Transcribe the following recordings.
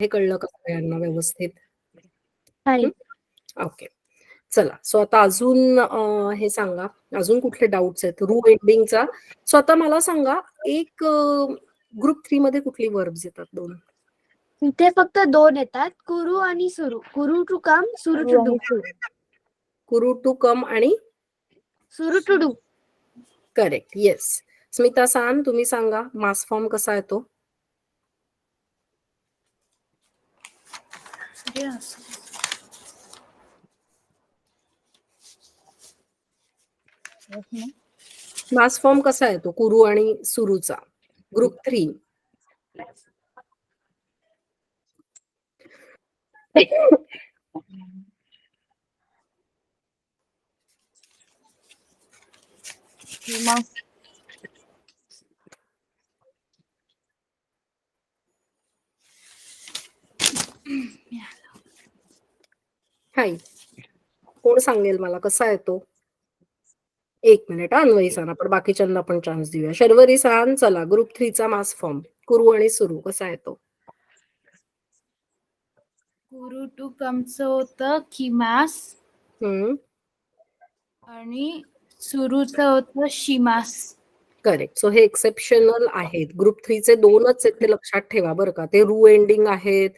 हे कळलं का सगळ्यांना व्यवस्थित? हाय. ओके. चला. सो आता अजून हे सांगा, अजून कुठले डाउट्स आहेत? रू एंडिंगचा. सो आता मला सांगा, एक ग्रुप 3 मध्ये कुठली वर्ब्स येतात 2? इथे फक्त 2 येतात, कुरू आणि सुरू. कुरू टू कम, सुरू टू डू. कुरू टू कम आणि सुरू to do. Correct. Yes. Smita सान, तुम्ही सांगा मास फॉर्म कसा येतो? मास फॉर्म कसा येतो कुरू आणि सुरूचा? ग्रुप 3. हाय. कोण सांगेल मला कसा येतो? 1 मिनिट अन्वयी सान, आपण बाकीच्यांना पण चान्स देऊया. शर्वरी सान, चला ग्रुप 3 चा मास फॉर्म कुरू आणि सुरू कसा येतो? कुरू टू कमचं होतं किमास आणि सुरूचं होतं शिमास. करेक्ट. सो हे एक्सेप्शनल आहेत. ग्रुप 3 चे 2च आहेत ते लक्षात ठेवा बरं का. ते रू एंडिंग आहेत.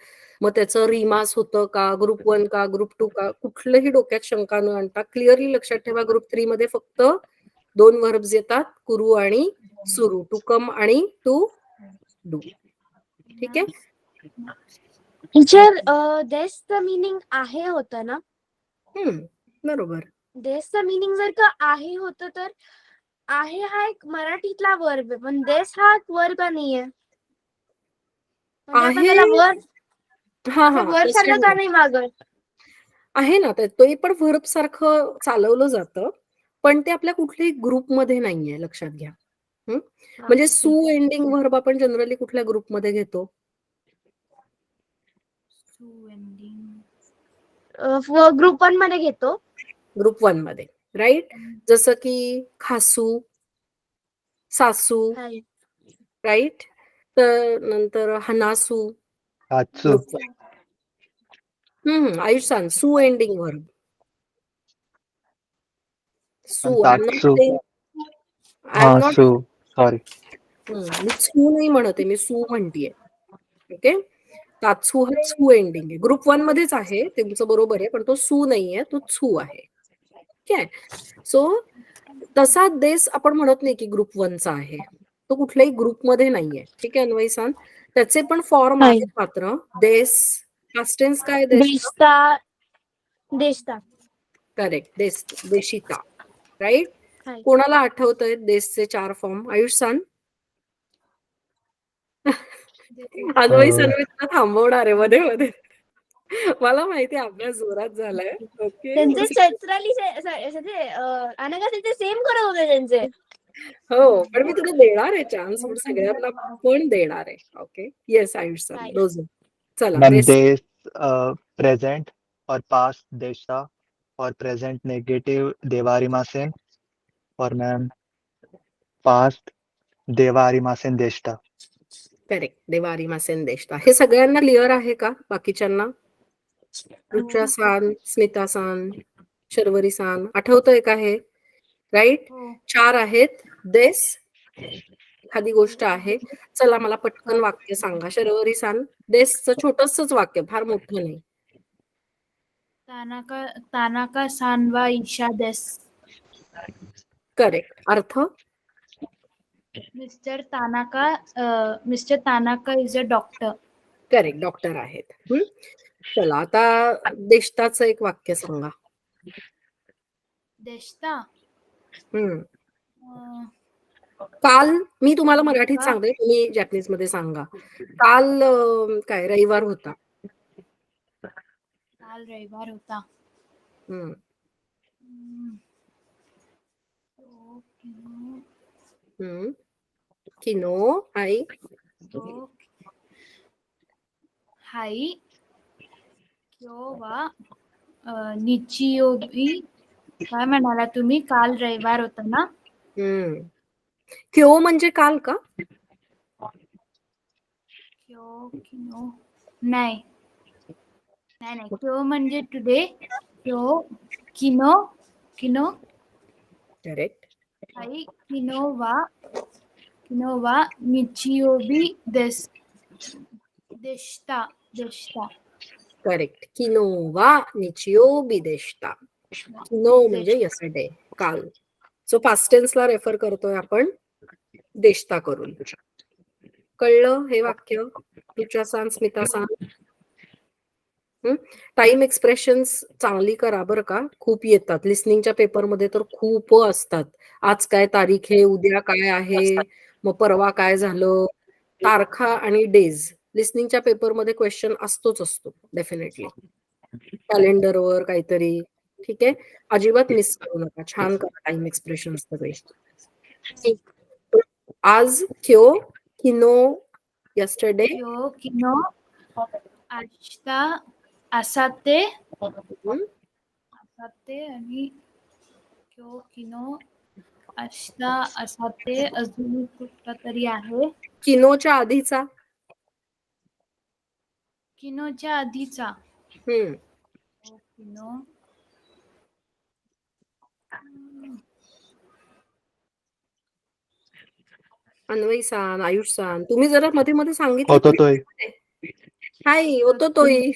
मग त्याचं रिमास होतं का, ग्रुप 1 का, ग्रुप 2 का, कुठलंही डोक्यात शंका न आणता क्लिअरली लक्षात ठेवा ग्रुप 3 मध्ये फक्त 2 वर्ब्स येतात, कुरू आणि सुरू. टू कम आणि टू डू. ठीक आहे? टीचर, देशचं मीनिंग आहे होतं ना? बरोबर. देशचं मीनिंग जर का आहे होतं तर आहे हा एक मराठीतला वर्ब आहे, पण देश हा एक वर्ब नाहीये. म्हणजे आपण त्याला वर्ब सारखं का नाही वागत? आहे ना, ते पण व्हर्ब सारखं चालवलं जातं, पण ते आपल्या कुठल्याही ग्रुपमध्ये नाहीये, लक्षात घ्या. म्हणजे सू एंडिंग व्हर्ब आपण जनरली कुठल्या ग्रुपमध्ये घेतो? ग्रुप 1 मध्ये घेतो. ग्रुप 1 मध्ये, राईट? जसं की खासू, सासू, राईट? तर नंतर हनासू, ग्रुप 1. आयुष सांग, सू एंडिंग व्हर्ब. सू. सॉरी. मी सू नाही म्हणते, मी सू म्हणतीये. ओके? तात्सू हा सू एंडिंग आहे. ग्रुप 1 मध्येच आहे, तुमचं बरोबर आहे, पण तो सू नाहीये, तो छू आहे. ठीक आहे? सो तसा देश आपण म्हणत नाही की ग्रुप 1 चा आहे. तो कुठल्याही ग्रुपमध्ये नाहीये. ठीक आहे अन्वयी सान? त्याचे पण फॉर्म आहेत मात्र. देश, पास्ट टेन्स काय देशता. करेक्ट. देशिता, राईट? कोणाला आठवतंय देशचे 4 फॉर्म? आयुष सान? अन्वयी सान मी तुला थांबवणार आहे मध्ये मध्ये. मला माहिती अभ्यास जोरात झालाय. ओके. त्यांचे चैत्राली अनघा तिथे सेम करत होते त्यांचे. हो, पण मी तुला देणार आहे चान्स, पण सगळ्यांना पण देणार आहे. ओके. येस आयुष सान, दोझं. चला. देश प्रेझेंट और पास्ट देशा और प्रेझेंट नेगेटिव्ह देवारिमासेन और मॅम पास्ट देवारिमासेन देष्टा. करेक्ट. देवारिमासेन देष्टा. हे सगळ्यांना क्लिअर आहे का बाकीच्यांना? Rucha San, Smita San, Sharvari San, आठवतंय का हे? राईट? 4 आहेत. देश, एखादी गोष्ट आहे. चला मला पटकन वाक्य सांगा. शर्वरी सान, देशचं छोटंसंच वाक्य, फार मोठं नाही. तानाका सान वा ईशा देस. करेक्ट. अर्थ? Mister Tanaka is a doctor. Correct. Doctor आहेत. चला आता देशताचं एक वाक्य सांगा. देशता. काल, मी तुम्हाला मराठीत सांगते, तुम्ही जॅपनीज मध्ये सांगा. काल काय रविवार होता. काल रविवार होता. किनो आई. हाई क्यो वा निचियोबी. काय म्हणाला तुम्ही? काल रविवार होता ना? क्यो म्हणजे काल का? क्यो किनो नाही नाही नाही क्यो म्हणजे टुडे क्यो किनो किनो करेक्ट. आई किनोवा निचियोबी देशता देशता करेक्ट. किनोवा निचियोबी देशता. किनो म्हणजे यस्टरडे, काल. सो पास्ट टेन्सला रेफर करतोय आपण देशता करून. कळलं हे वाक्य? रुचा सांग, स्मिता सांग. टाइम एक्सप्रेशन्स चांगली करा बरं का. खूप येतात लिस्निंगच्या पेपरमध्ये तर खूप असतात. आज काय तारीख आहे, उद्या काय आहे, मग परवा काय झालं, तारखा आणि डेज. लिस्निंगच्या पेपरमध्ये क्वेश्चन असतोच असतो डेफिनेटली. कॅलेंडरवर काहीतरी. ठीक आहे, अजिबात मिस करू नका. छान करा टाइम एक्सप्रेशन सगळे. आज क्यो किनो यस्टरडे क्यो किनो आजता आसाते आसाते आणि क्यो किनो आजता आसाते अजून कुठला तरी आहे किनोच्या आधीचा. किनोच्या आधीचा किनो अन्वयी सान, आयुष सान, तुम्ही जरा मध्ये मध्ये सांगितलं ओतोतोय. हाय होतो तोही.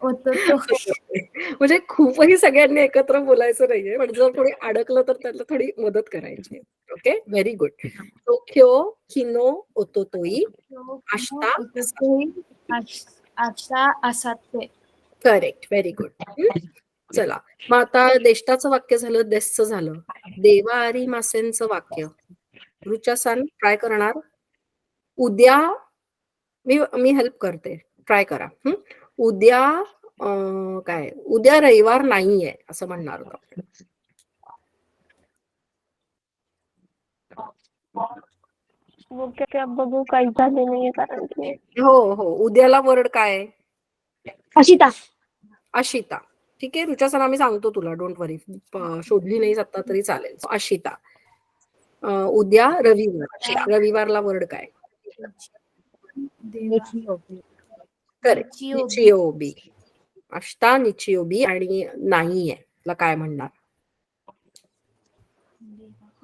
ओतोतो म्हणजे खूपही सगळ्यांनी एकत्र बोलायचं नाहीये, पण जर कोणी अडकलं तर त्याला थोडी मदत करायची. Okay, very good. क्यो किनो ओतोतोई आष्टा आजता आसाते. Correct, very good. चला मग आता देष्टाचं वाक्य झालं, देशचं झालं. देवारी मासेंचं वाक्य. रुचा सान ट्राय करणार. उद्या मी हेल्प करते, ट्राय करा. उद्या काय, उद्या रविवार नाहीये असं म्हणणार होतं आपण. बघू काही झाले नाहीये कारण की हो उद्याला वर्ड काय आहे? अशिता. अशिता. ठीक आहे रुचा सर, आम्ही सांगतो तुला, डोंट वरी. शोधली नाही आता तरी चालेल. अशिता. उद्या रविवार. रविवारला वर्ड काय? करेक्ट, निचियोबी. अष्टा निचियोबी. आणि नाहीये ला काय म्हणणार?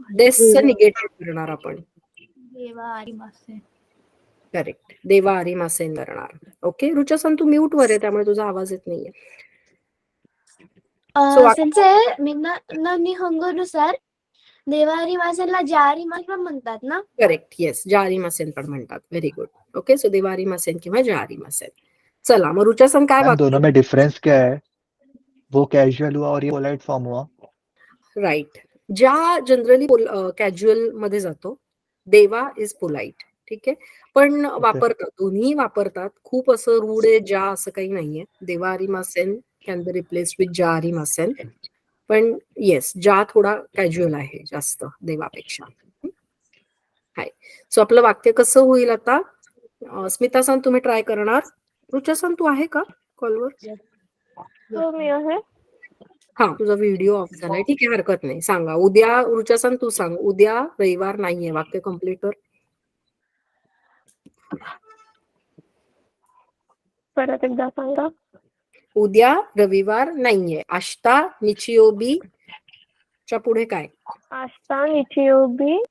डेसचं निगेटिव्ह करणार आपण. करेक्ट, देवा आरी मासेन करणार. ओके रुचा सन, तू म्यूट वर आहे त्यामुळे तुझा आवाज येत नाहीये. सेन्से निहोंगोनुसार देवारी मासेला जारी मास पण म्हणतात ना? करेक्ट, येस, जारी मासेन पण म्हणतात. Very good. Okay, so Devari मासेन किंवा जारी मासेन. चला मग रुचा सन काय मैम दोनों में डिफरेंस क्या है? वो कैजुअल हुआ और ये पोलाइट फॉर्म हुआ. राईट. ज्या जनरली कॅज्युअल मध्ये जातो, देवा इज पोलाइट. ठीक आहे, पण वापरतात, दोन्ही वापरतात. खूप असं रूढ आहे ज्या असं काही नाहीये. देवा आरी मासेन कॅन बी रिप्लेस विथ जा आरी मासेन. पण येस, जा थोडा कॅज्युअल आहे जास्त देवापेक्षा. हाय, सो आपलं वाक्य कसं होईल आता? स्मिता सन तुम्ही ट्राय करणार. रुचा सन तू आहे का कॉलवर? मी आहे. हा, तुझा व्हिडिओ ऑफ झालाय. ठीक आहे, हरकत नाही. सांगा उद्या. रुचा सन तू सांग, उद्या रविवार नाहीये. वाक्य कम्प्लीट कर. परत एकदा सांगा. उद्या रविवार नाहीये. आष्टा निचियोबी च्या पुढे काय? आस्था निचियोबी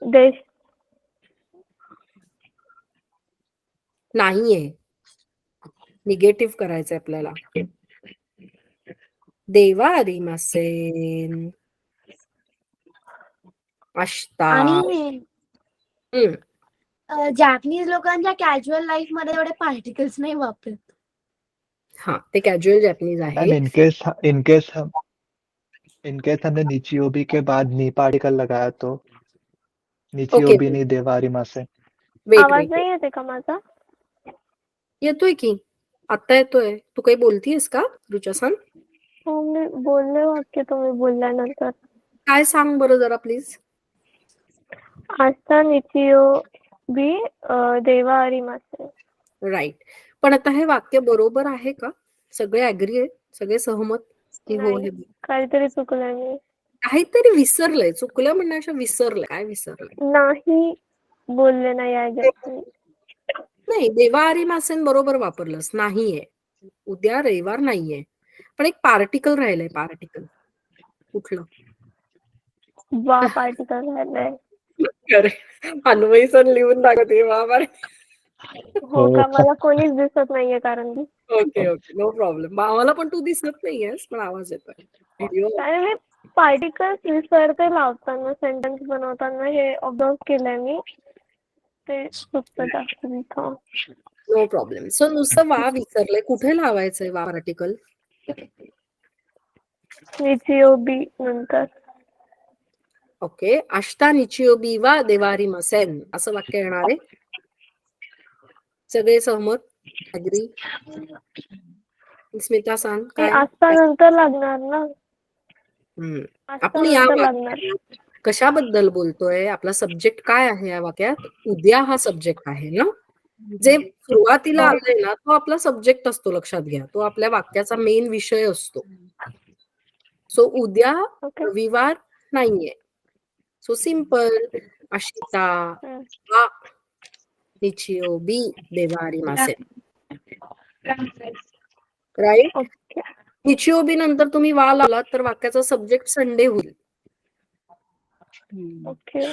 देश नाहीये, निगेटिव्ह करायचंय आपल्याला. देवा आरी मासेन आष्टा. आणि जॅपनीज लोकांच्या कॅज्युअल लाईफ मध्ये एवढे पार्टिकल्स नाही वापरत. हा, ते कॅज्युअल जॅपनीज आहे. मैम इन केस हमने निचियोबी के बाद नी पार्टिकल लगाया तो निचियोबी नी देवारी मासे. आवाज नाही येते का माझा? येतोय की, आता येतोय. तू काही बोलतीयस का रुचा सन? हो, मी बोलले वाक्य तुम्ही बोलल्यानंतर. काय सांग बरं जरा प्लीज. आस्था निचियोबी देवा आरी मासे. राईट, पण आता हे वाक्य बरोबर आहे का? सगळे ऍग्री आहे? सगळे सहमत की हो? हे काहीतरी चुकलंय मी. काहीतरी विसरलंय. चुकलं म्हणण्यापेक्षा विसरलंय. काय विसरलंय? नाही बोलले नाही आहे. नाही, देवारी मासेन बरोबर वापरलंस. नाहीये. उद्या रविवार नाहीये. पण एक पार्टिकल राहिलंय, पार्टिकल. कुठलं? वा पार्टिकल राहिलंय. करेक्ट. अन्वयीसन लिहून दाखवते बाबा. हो का? मला कोणीच दिसत नाहीये कारण की. Okay, okay. No problem. आम्हाला पण तू दिसत नाहीयेस, पण आवाज येतोय. व्हिडिओ आणि मी पार्टिकल्स विसरते लावताना, सेंटेन्स बनवताना. हे ऑब्झर्व केलंय मी. ते चुकतं जास्त तिथं. No problem. सो नुसतं वा विसरलंय. कुठे लावायचंय वा पार्टिकल? निचिओबी नंतर. ओके. अष्टा निचिओबी वा देवारी मसेन असं वाक्य येणार आहे. सगळे सहमत? अग्री? स्मिता सांग ते काय? आस्था नंतर लागणार ना. आस्था आपण या नंतर लागणार. वाक्यात कशाबद्दल बोलतोय? आपला सब्जेक्ट काय आहे या वाक्यात? उद्या हा सब्जेक्ट आहे ना. जे सुरुवातीला आलंय ना, तो आपला सब्जेक्ट असतो, लक्षात घ्या. तो आपल्या वाक्याचा मेन विषय असतो. सो उद्या ओके. रविवार नाहीये. So simple. अशिता हम्म. वा निचिओबी देवारी मासेन. राईट? ओके. निचिओबी नंतर तुम्ही वा लावलात तर वाक्याचा सब्जेक्ट संडे होईल. ओके.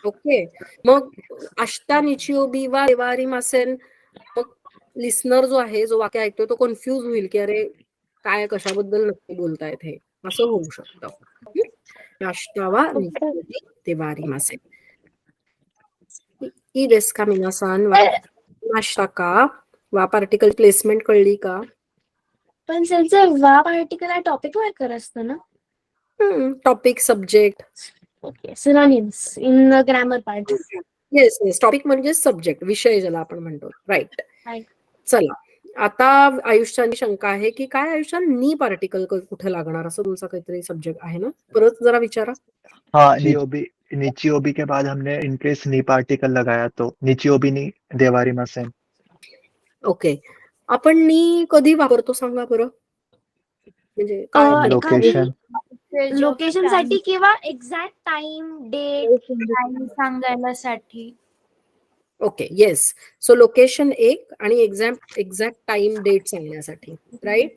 ओके. मग अष्टा निचिओबी वा देवारी मासेन. मग लिस्नर जो आहे, जो वाक्य ऐकतोय, तो कन्फ्यूज होईल की अरे काय, कशाबद्दल नक्की बोलतायत हे, असं होऊ शकतं. अष्टा वा निचिओबी देवारी मासेन. ई देस का मिनासान? नाश्ता का? वा पार्टिकल प्लेसमेंट कळली का? पण त्यांचं वा पार्टिकल हा टॉपिक मार्कर असतं ना. Topic, subject. Okay. Synonyms in grammar part. Yes, yes. Topic म्हणजे सब्जेक्ट, विषय ज्याला आपण म्हणतो. राईट. चला, आता आयुष्याची शंका आहे की काय आयुष्यात नी पार्टिकल कुठे लागणार, असं तुमचा काहीतरी सब्जेक्ट आहे ना. परत जरा विचारा. हाँ, निचिओबी के बाद हमने इनकेस नी पार्टिकल लगाया तो निचिओबी नी देवारी मसेन. ओके. आपण नी कधी वापरतो सांगा बरं? म्हणजे काय? लोकेशन. लोकेशन साठी किंवा एक्झॅक्ट टाइम, डेट टाइम सांगायला साठी. ओके. येस. सो लोकेशन एक आणि एक्झॅक्ट टाइम, डेट सांगण्यासाठी. राईट.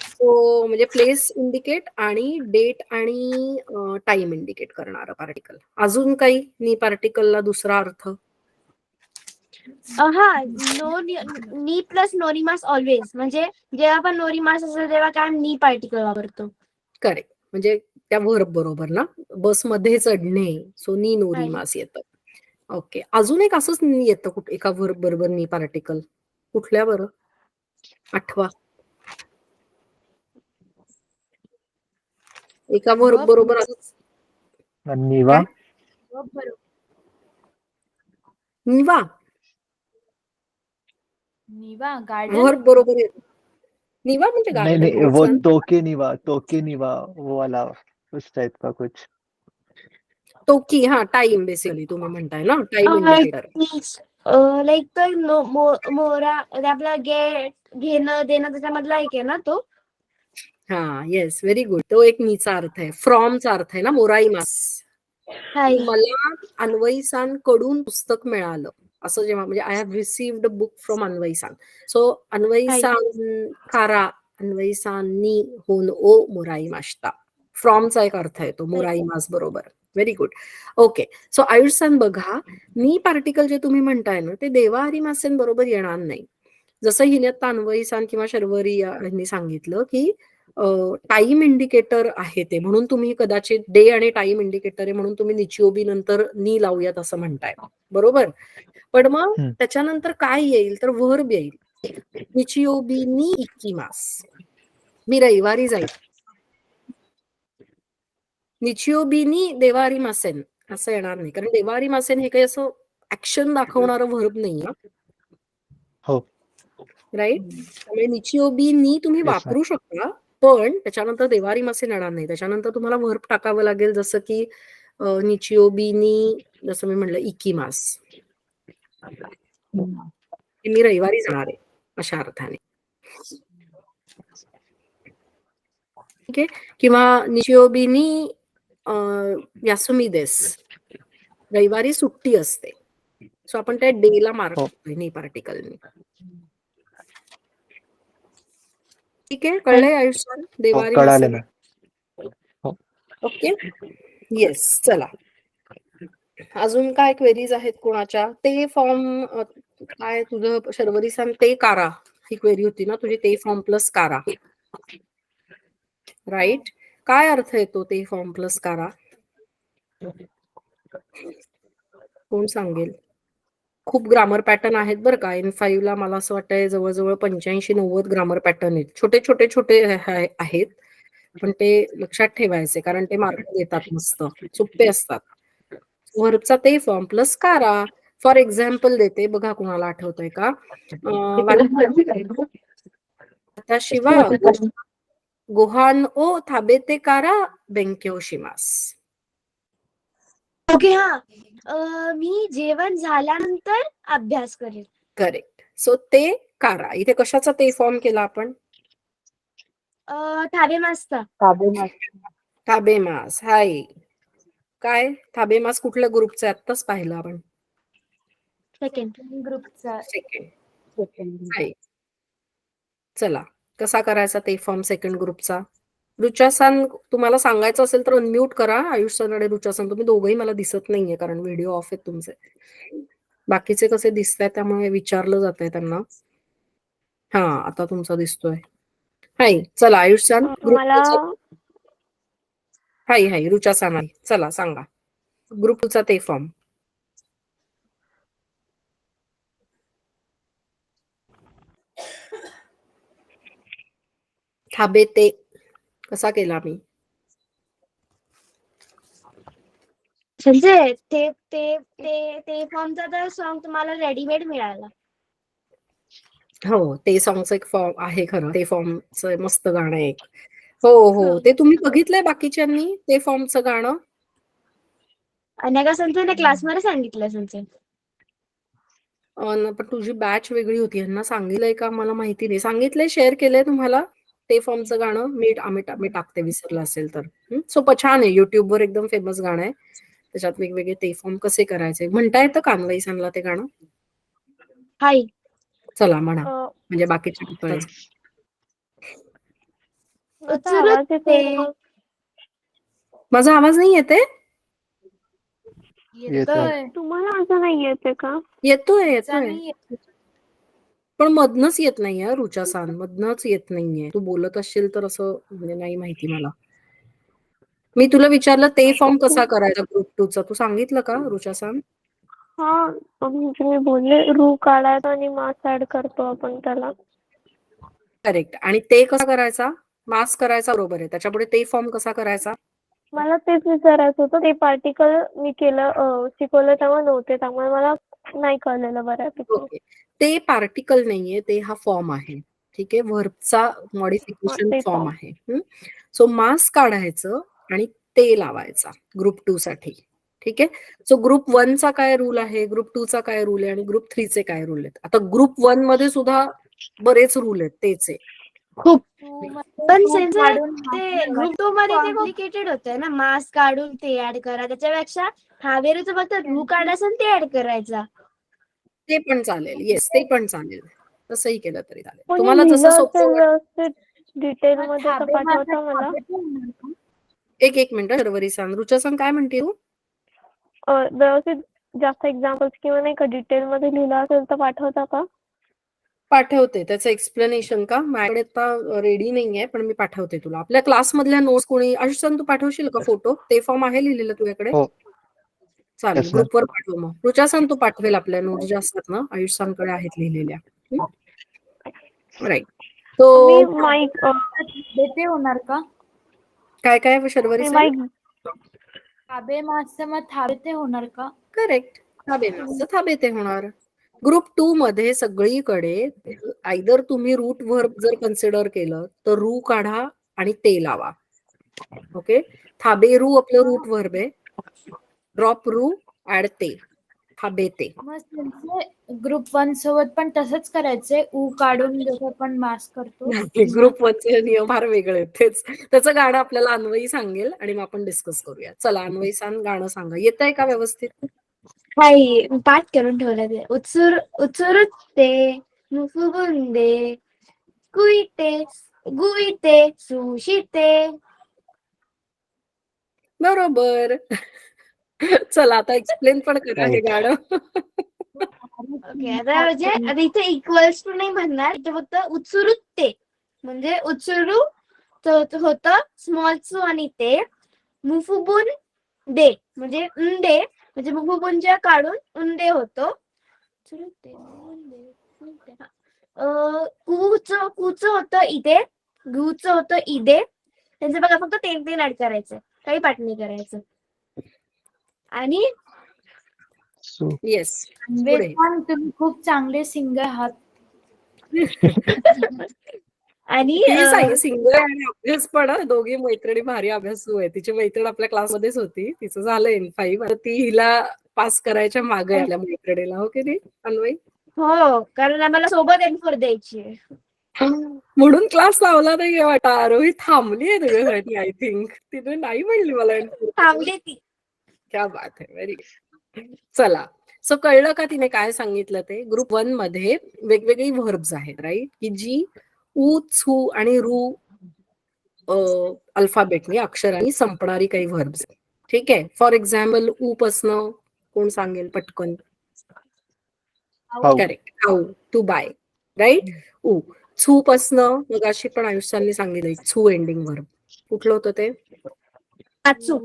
सो म्हणजे प्लेस इंडिकेट आणि डेट आणि टाइम इंडिकेट करणारं पार्टिकल. अजून काही नी पार्टिकलला दुसरा अर्थ? हा, नी प्लस नोरिमास ऑलवेज. म्हणजे जेव्हा आपण नोरिमास असेल तेव्हा काय नी पार्टिकल वापरतो. करेक्ट. म्हणजे त्या व्हर्ब बरोबर ना, बसमध्ये चढणे. सो नी नोरिमास येतं. ओके. अजून एक असंच येतं एका व्हर्ब बरोबर नी पार्टिकल. कुठल्या बरं? आठवा. एका व्हर्ब बरोबर असंच. निवा. निवा. निवा गार्डन. व्हर्ब बरोबर येतं. निवा म्हणजे नहीं गार्डन. नहीं, वो तोके निवा वो वाला उस टाइप का कुछ. तोकी. हा, टाइम बेसिकली तुम्ही म्हणताय ना, टाइम इंडिकेटर. लाईक तर मोरा आपला घेणं देणं त्याच्यामधला एक आहे ना तो. हा, येस, व्हेरी गुड. तो एक नीचा अर्थ आहे. फ्रॉमचा अर्थ आहे ना, मोराईमास. मला अन्वयीसांकडून पुस्तक मिळालं असं जेव्हा, म्हणजे I have received a book from अन्वयीसान. सो अन्वयीसान कारा अन्वयीसांनी होन ओ मोराईमाश्ता. फ्रॉमचा एक अर्थ आहे तो मोराईमास बरोबर. Very good. ओके. सो आयुष्यान बघा, मी पार्टिकल जे तुम्ही म्हणताय ना, ते देवारी मासेन बरोबर येणार नाही. जसं हिने आता अन्वयीसान किंवा शर्वरी यांनी सांगितलं की टाइम इंडिकेटर आहे ते, म्हणून तुम्ही कदाचित डे आणि टाइम इंडिकेटर आहे म्हणून तुम्ही निचिओबी नंतर नी लावूयात असं म्हणताय. बरोबर. पण मग त्याच्यानंतर काय येईल तर व्हर्ब येईल. निचिओबी नी इकिमास. मी रविवारी जाईल. निचिओबी नी देवारी मासेन असं येणार नाही, कारण देवारी मासेन हे काही असं ऍक्शन दाखवणारं व्हर्ब नाही. हो. राईट. त्यामुळे निचिओबी नी तुम्ही वापरू शकता, पण त्याच्यानंतर देवारी मासेन येणार नाही. त्याच्यानंतर तुम्हाला व्हर्ब टाकावं लागेल, जसं की निचिओबी नी, जसं मी म्हणलं इकिमास. मी रविवारी जाणार आहे अशा अर्थाने. ठीक आहे. किंवा निचिओबी नी यासुमी देस. रविवारी सुट्टी असते. सो आपण त्या डेला मार्क हो. करतोय नी पार्टिकलने. ठीक आहे, कळलंय आयुष्मान? हो, देवारी कळाले मासे. मॅम. हो. Okay, yes. चला, अजून काय क्वेरीज आहेत कोणाच्या? ते फॉर्म काय तुझं शर्वरी सांग, ते कारा ही क्वेरी होती ना तुझी, ते फॉर्म प्लस कारा, राईट? काय अर्थ येतो ते फॉर्म प्लस कारा? कोण सांगेल? खूप ग्रामर पॅटर्न आहेत बरं का. N5 ला मला असं वाटतंय जवळजवळ 85-90 ग्रामर पॅटर्न आहेत. छोटे छोटे छोटे आहेत, पण ते लक्षात ठेवायचे कारण ते मार्क देतात मस्त, सोपे असतात. व्हर्बचा ते फॉर्म प्लस कारा. फॉर एक्झाम्पल देते बघा, कुणाला आठवतंय का? शिवा गोहान ओ थाबेते कारा बेंक्यो शिमास. ओके, हा. मी जेवण झाल्यानंतर अभ्यास करेल. करेक्ट. सो ते कारा. इथे कशाचा ते फॉर्म केला आपण? थाबेमासचा. थाबेमास. हाय. काय थाबेमास कुठल्या ग्रुपचा? आत्ताच पाहिलं आपण. सेकंड ग्रुपचा. सेकंड. हाय. चला, कसा करायचा ते फॉर्म सेकंड ग्रुपचा? रुचासन, तुम्हाला सांगायचं असेल तर अनम्यूट करा. आयुष्यन आणि रुचासन, तुम्ही दोघंही मला दिसत नाहीये कारण व्हिडिओ ऑफ आहेत तुमचे. बाकीचे कसे दिसतायत त्यामुळे विचारलं जातंय त्यांना. हा, आता तुमचा दिसतोय. हाय. चला आयुष्यन, मला हाय रुचासन आहे. चला सांगा ग्रुप 2 चा ते फॉर्म. थाबेते कसा केला मी? म्हणजे ते ते ते ते फॉर्मचा तर सॉन्ग तुम्हाला रेडीमेड मिळाला. हो, ते सॉंगचं एक फॉर्म आहे खरं. ते फॉर्मचं मस्त गाणं आहे एक. हो. ते तुम्ही बघितलंय बाकीच्यांनी ते फॉर्मचं गाणं? अनेका संस्थेने क्लासमध्ये सांगितलं संचे. पण तुझी बॅच वेगळी होती. यांना सांगितलंय का मला माहिती नाही. सांगितलंय, शेअर केलंय तुम्हाला ते फॉर्मचं गाणं? मी टाकते विसरलं असेल तर. सो छान आहे, युट्यूबवर एकदम फेमस गाणं आहे. त्याच्यात वेगवेगळे ते फॉर्म कसे करायचे म्हणता येतं का अन्वयीसांना ते गाणं? हाय. चला म्हणा, म्हणजे बाकीचे कळेल. माझा आवाज येतोय का? माझा आवाज नाही येते? येतोय. तुम्हाला असं नाही येते का? येतोय. नाही पण मधनच येत नाहीये रुचासान, मधनच येत नाहीये. तू बोलत असशील तर असं म्हणजे नाही माहिती मला. मी तुला विचारलं ते फॉर्म कसा करायचा ग्रुप 2 चा, तू सांगितलं का रुचासान? हा, म्हणजे मी बोलले रू काढायचा आणि मास ऍड करतो आपण त्याला. करेक्ट. आणि ते कसा करायचा? मास करायचा, बरोबर आहे. त्याच्यापुढे ते फॉर्म कसा करायचा? मला तेच विचारायचं होतं. ते पार्टिकल मी शिकवलं तेव्हा नव्हते, त्यामुळे मला नाही कळलेलं बऱ्यापैकी. ओके. ते पार्टिकल नाहीये, ते हा फॉर्म आहे. ठीक आहे, व्हर्बचा मॉडिफिकेशन ते फॉर्म form. आहे. सो मास काढायचं आणि ते लावायचा ग्रुप 2 साठी. ठीक आहे. सो ग्रुप 1 चा काय रूल आहे, ग्रुप 2 चा काय रूल आहे आणि ग्रुप 3 चे काय रूल आहेत? आता ग्रुप 1 मध्ये सुद्धा बरेच रूल आहेत तेच आहे. खूप. पण तू सेन्सर काढून ते ग्रुप 2 मध्ये ते कॉम्प्लिकेटेड होतं ना, मास काढून ते ऍड करा. त्याच्यापेक्षा थाबेरूचं फक्त रू काढायचं आणि ते ऍड करायचा. ते पण चालेल. येस, ते पण चालेल. तसंही केलं तरी चालेल. पण तुम्हाला लिहिलं जसं सोपं असेल वाटतं. व्यवस्थित डिटेल मध्ये तर पाठवता मला. एक मिनिट शर्वरी सांग. रुचासन काय म्हणते तू? व्यवस्थित जास्त एक्झाम्पल्स किंवा नाही का डिटेल मध्ये लिहिलं असेल तर पाठवता का? पाठवते. त्याचं एक्सप्लेनेशन का? माझ्याकडे आता रेडी नाहीये, पण मी पाठवते तुला. आपल्या क्लासमधल्या नोट्स कोणी आयुष्यन तू पाठवशील का फोटो? ते फॉर्म आहे लिहिलेलं तुझ्याकडे? हो. चालेल, Yes, ma'am. ग्रुपवर पाठव मग. रुचासन तू पाठवेल आपल्या नोट्स ज्या असतात ना, आयुष्यांकडे आहेत लिहिलेल्या. राईट. मी तो माईक ते होणार का? काय शर्वरी सांग? माईक थाबे मासे मग थाबे ते होणार का? करेक्ट. थाबे ते होणार. ग्रुप 2 मध्ये सगळीकडे आयदर तुम्ही रूट व्हर्ब जर कन्सिडर केलं तर रू काढा आणि ते लावा. ओके. थाबेरू आपलं रूट व्हर्ब आहे. ड्रॉप रू, ऍड ते. थाबेते. मग त्यांचे ग्रुप 1 सोबत पण तसंच करायचंय, ऊ काढून जसं आपण मास करतो. ग्रुप 1 चे नियम फार वेगळे आहेत. तेच त्याचं गाणं आपल्याला अन्वयी सांगेल आणि मग आपण डिस्कस करूया. चला अन्वयी सांग, गाणं सांगा. येतंय का व्यवस्थित? काही पाठ करून ठेवलं ते. उत्सुरुते मुफुबुंदे कुईते गुईते सुशिते. बरोबर. चला आता एक्सप्लेन पण करा हे Right. गाणं. ओके, आता इथे इक्वल्स टू नाही म्हणणार, इथे फक्त उत्सुरुते म्हणजे उत्सुरु होतं स्मॉल सू आणि ते. मुफुबुन दे म्हणजे उंदे म्हणजे मुफुबुनच्या काढून उंदे होतो. कुच होतं इथे, गुच होतं इदे. त्यांचं बघा फक्त तेन ऍड करायचं, काही पाठ नाही करायचं. आणि So, येस. अन्वे पुढे. पण तुम्ही खूप चांगले सिंगर आहात. आणि ती सिंगर आणि अभ्यास पण दोघी मैत्रिणी भारी अभ्यासू आहे. तिची मैत्रीण आपल्या क्लासमध्येच होती. तिचं झालं N5. आता ती हिला पास करायच्या मागे आहे आपल्या मैत्रिणीला. हो की नाही अन्वय? हो, कारण आम्हाला सोबत N4 द्यायची आहे. म्हणून क्लास लावला नाही वाटा. आरोही थांबली आहे तुझ्यासाठी. आय थिंक तिने नाही म्हणली मला N4. थांबली ती. क्या बात आहे. Very good. चला, सो कळलं का तिने काय सांगितलं ते? ग्रुप 1 मध्ये वेगवेगळी व्हर्ब्स आहेत, राईट, की जी उ, छू आणि रू अल्फाबेटनी अक्षरांनी संपणारी काही व्हर्ब्स आहेत. ठीक आहे. फॉर एक्झाम्पल उ पासनं कोण सांगेल पटकन? how? Correct. How, to buy, right. उ. छू पासनं मगाशी पण आयुष्याने सांगितलं छू एंडिंग व्हर्ब. कुठलं होतं ते? तात्सू.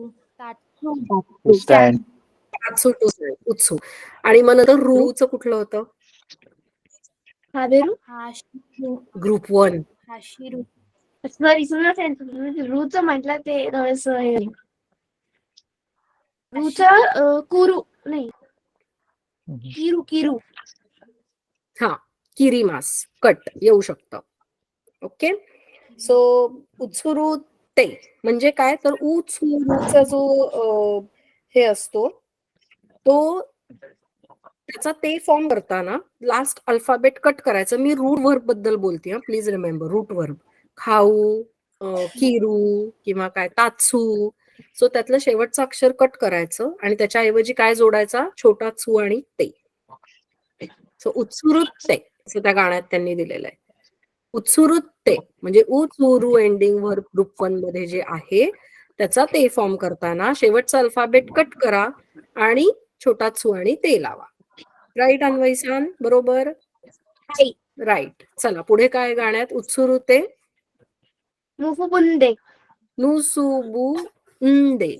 To stand. तात्सू टू stand, उत्सू. आणि मग नंतर रूचं कुठलं होतं? हाबेरू. हाशिरू. ग्रुप 1. हाशिरू. सॉरी, रूचं म्हटलं ते थोडंसं हे. रूचं कुरू नाही, किरू. हा, किरीमास, कट येऊ शकतं. ओके. सो उत्सुरू ते म्हणजे काय? तर उचुरूचा जो हे असतो तो त्याचा ते फॉर्म करताना लास्ट अल्फाबेट कट करायचं. मी रूट व्हर्ब बद्दल बोलते. Please remember, root verb. खाऊ, किरू किंवा काय तात्सू. सो त्यातलं शेवटचं अक्षर कट करायचं आणि त्याच्याऐवजी काय जोडायचा? छोटा चू आणि ते. सो उत्सुरुते असं त्या गाण्यात त्यांनी दिलेलं आहे. उत्सुरुते म्हणजे उचुरू एंडिंग व्हर्ब ग्रुप 1 मध्ये जे आहे त्याचा ते फॉर्म करताना शेवटचा अल्फाबेट कट करा आणि छोटा चू आणि ते लावा. राईट अन्वयसान? बरोबर? राईट. चला पुढे काय गाण्यात? उत्सुरुते मुफुबुंदे. नु सु बु दे.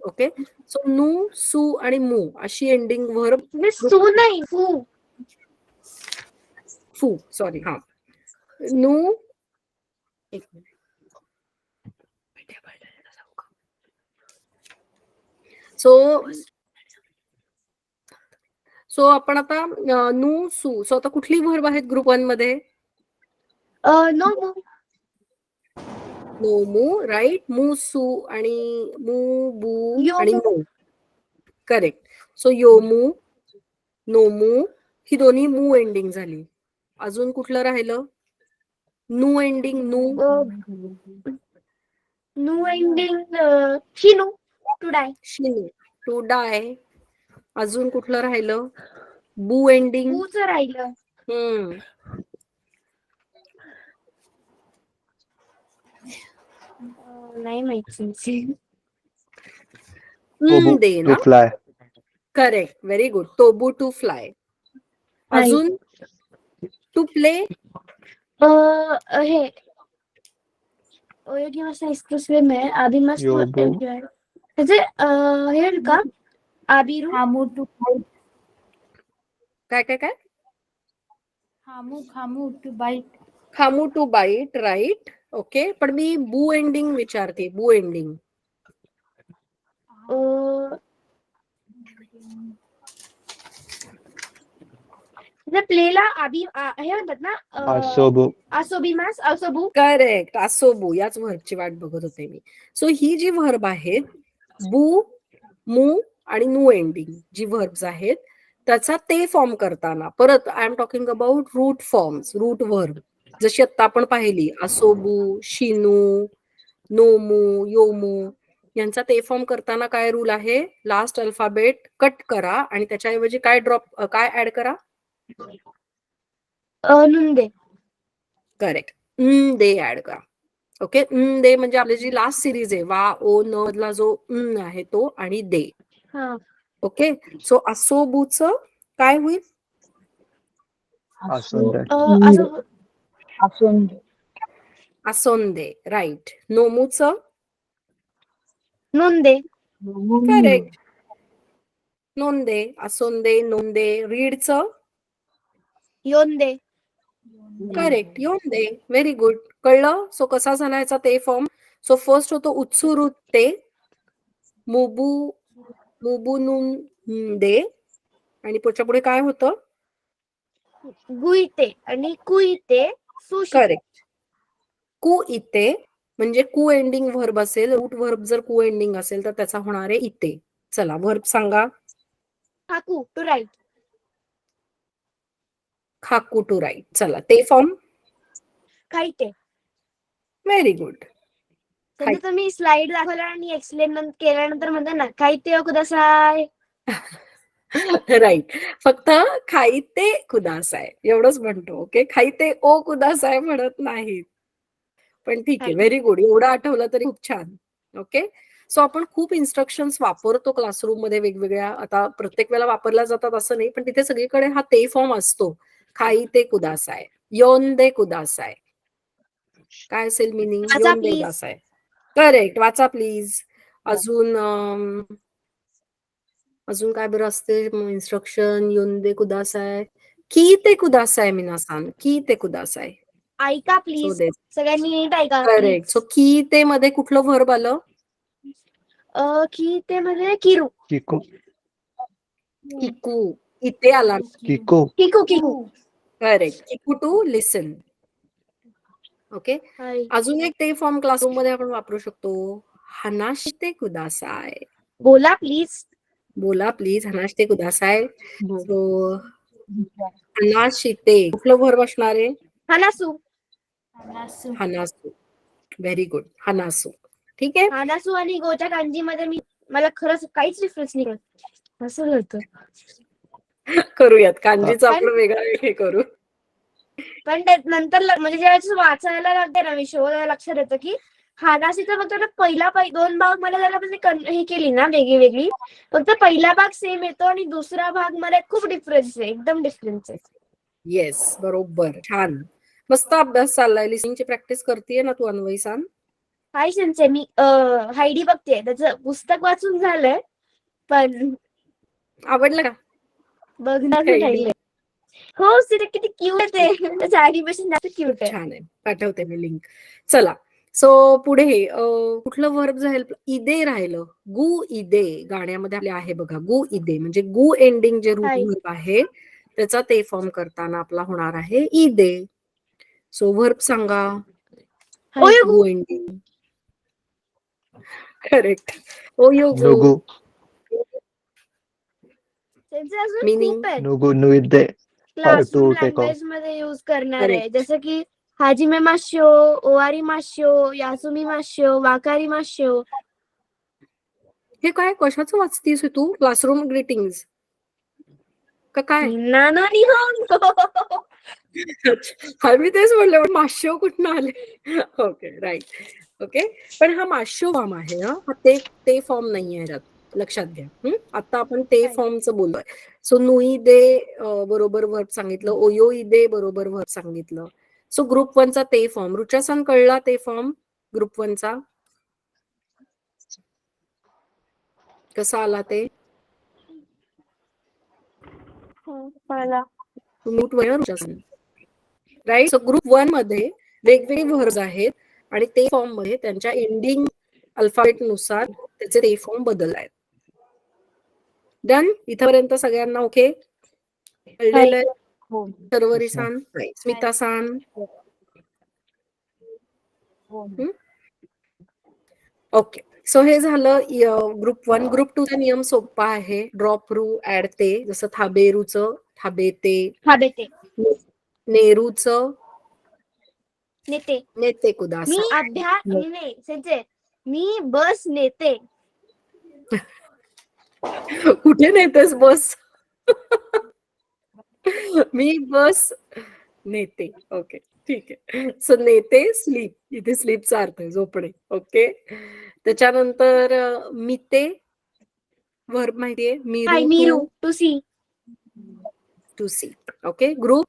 ओके. सो नु, सु आणि मू अशी एंडिंग व्हर्ब. म्हणजे सू नाही, फू. फू, सॉरी. हा, नु एक मिनिट. सो आपण आता नु सु. सो आता कुठली व्हर्ब आहेत ग्रुप 1 मध्ये? नो मू. नोमू, राईट. मू सु आणि मू बू आणि योमू. मू. करेक्ट. सो योमू, नोमू ही दोन्ही मू एंडिंग झाली. अजून कुठलं राहिलं? नू एंडिंग. नु एंडिंग शिनू. To die. शिनू, टू डाय. अजून कुठलं राहिलं? बू एंडिंग. बूचं राहिलं. नाही माहिती. Tobu, दे to ना? fly. करेक्ट. Very good. तोबू, टू फ्लाय. अजून टू प्ले. हे ओयोगी मस्त एक्सप्रेसिव्ह आहे. आधी मस्त योबू. त्याचे हे का? आबिरू. हामू टू बाईट. काय काय काय? खामू टू बाईट. खामू टू बाईट, राईट. ओके. पण मी बू एंडिंग विचारते. बू एंडिंग. प्लेला आबी हे म्हणतात ना, Asobu. आसोबीमास, आसोबू. करेक्ट. आसोबू याच व्हर्बची वाट बघत होते मी. सो ही जी व्हर्ब आहेत बू, मू आणि नू एंडिंग जी व्हर्ब्स आहेत त्याचा ते फॉर्म करताना परत I am talking about root forms, root verb. जशी आता आपण पाहिली आसोबू, शिनू, नोमू, योमू यांचा ते फॉर्म करताना काय रूल आहे? लास्ट अल्फाबेट कट करा आणि त्याच्याऐवजी काय काय ऍड करा? नुंदे. करेक्ट. दे ऍड करा. ओके. दे म्हणजे आपली जी लास्ट सिरीज आहे वा ओ न मधला जो आहे तो आणि दे. हा. ओके. सो असोबूच काय होईल? असुंदर. असं असोंदे. राईट. नोमूच नुंदे. करेक्ट. नोंदे. असोंदे, नोंदे. रीडच योंदे. करेक्ट. योंदे. Very good. कळलं? सो कसा झाला याचा ते फॉर्म? सो फर्स्ट होतो उत्सुरुते, मुबू मुबुनुंदे आणि पुढच्या पुढे काय होतं? गुईते आणि कुईते सुशिते. करेक्ट. कु इते म्हणजे कु एंडिंग व्हर्ब असेल, रूट व्हर्ब जर कु एंडिंग असेल तर त्याचा होणार आहे इते. चला व्हर्ब सांगा. खाकू टू राईट. खाकू टू राईट. चला ते फॉर्म. खाईते. Very good. म्हणजे तुम्ही स्लाइड दाखवला आणि एक्सप्लेन केल्यानंतर म्हणता ना खाईते कुदासाय. राईट. फक्त खाईते कुदासाय एवढंच म्हणतो. ओके. खाईते ओ कुदासाय म्हणत नाहीत. पण ठीक आहे. Very good. एवढं आठवलं तरी खूप छान. ओके. सो आपण खूप इन्स्ट्रक्शन्स वापरतो क्लासरूम मध्ये वेगवेगळ्या. आता प्रत्येक वेळेला वापरल्या जातात असं नाही, पण तिथे सगळीकडे हा ते फॉर्म असतो. खाईते कुदासाय, योंदे कुदासाय. काय असेल मिनिंग? वाचा योंदे please. कुदासाय. करेक्ट. वाचा प्लीज. अजून काय बरं असते इन्स्ट्रक्शन? योंदे कुदासाय, की ते कुदासाय मिनासान, की ते कुदासाय. ऐका सो प्लीज. दे. सगळ्यांनी नीट ऐका. करेक्ट. सो की ते मध्ये कुठलं व्हर्ब आलं? की ते म्हणजे किरू. किकू. किकू. इथे आला. किकू. किकू किकू. करेक्ट. किकू टू लिसन. ओके. हाय. अजून एक ते फॉर्म क्लासरूम मध्ये आपण वापरू शकतो. हनाशिते कुदासाय. बोला प्लीज. बोला प्लीज. हनाशिते कुदासाय. सो हनाशिते कुठलं व्हर्ब असणार आहे? हानासू. हनासू. Very good. हनासू. ठीक आहे. हानासू आणि गोच्या कांजी मध्ये मला खरंच काहीच डिफरन्स नाही कळत. असं होतं. करूयात. कांजीचं आपण वेगळा हे करू. पण नंतर म्हणजे जेव्हा वाचायला लागते ना विषय लक्षात येतं की हानासीचा फक्त पहिला दोन भाग मला जरा म्हणजे हे केली ना वेगळी वेगळी. फक्त पहिला भाग सेम येतो आणि दुसरा भाग मला खूप डिफरन्स आहे. एकदम डिफरन्स आहे. येस. बरोबर. छान. मस्त अभ्यास चाललाय. लिसनिंगची प्रॅक्टिस करतेय ना तू अन्वयसान? हाय सेन्से. मी हायडी बघते. त्याचं पुस्तक वाचून झालंय पण आवडलं का? बघणार हायडी? राहिलंय. हो तिथे किती क्यूट आहे ते. त्याचं ॲनिमेशन जास्त क्यूट आहे. छान आहे. पाठवते मी लिंक. चला. सो पुढे कुठलं व्हर्ब जाईल? इदे राहिलं. गु इदे गाण्यामध्ये आपले आहे बघा. गु इदे म्हणजे गु एंडिंग जे रूट व्हर्ब आहे त्याचा ते फॉर्म करताना आपला होणार आहे इदे. सो व्हर्ब सांगा. गु एंडिंग. करेक्ट. ओयोगु. नुगू. त्यांचे अजून Meaning? खूप आहेत. नुगू नुइदे. Classroom to take off. Language मध्ये यूज करणार आहे. Correct. जसं की हाजिमे माश्यो, ओवारी माश्यो, यासुमी माश्यो, वाकारी माश्यो. हे काय कशाचं वाचतीस तू? क्लासरूम ग्रीटिंग्स का काय? नाना निहोंगो. हा मी तेच म्हणलं. माश्यो कुठनं आले? ओके. राईट. ओके. पण हा माश्यो फॉर्म आहे. हा ते फॉर्म नाहीये ह्याच्यात. लक्षात घ्या. आता आपण ते फॉर्मचं बोललोय. सो नुईदे बरोबर व्हर्ब सांगितलं. ओयोइदे बरोबर व्हर्ब सांगितलं. सो ग्रुप 1चा ते फॉर्म. रुचासन कळला ते फॉर्म ग्रुप 1चा? कसा आला ते? कळला. राईट. सो ग्रुप 1 मध्ये वेगवेगळे व्हर्ब्स आहेत आणि ते फॉर्म मध्ये त्यांच्या एंडिंग अल्फाबेट नुसार त्याचे ते फॉर्म बदल आहेत. डन. इथपर्यंत सगळ्यांना ओके? कळलेलं आहे? Sharvari San, Smita San. Okay. So हे झालं ग्रुप 1. ग्रुप 2 चा नियम सोपा आहे. ड्रॉप रू ऍड ते. जसं थाबेरूचं थाबेते. हाबेते. नेरूचं नेते. नेते कुदासा. मी अभ्यास नाही सेन्से. मी बस नेते. कुठे नेतेस बस? मी बस नेते. ओके, ठीक आहे. सो नेते स्लीप, इथे स्लीपचा अर्थ आहे झोपणे. ओके, त्याच्यानंतर मिते वर्ब माहितीये, हाय मीरू मीरू to see. To see. Okay, group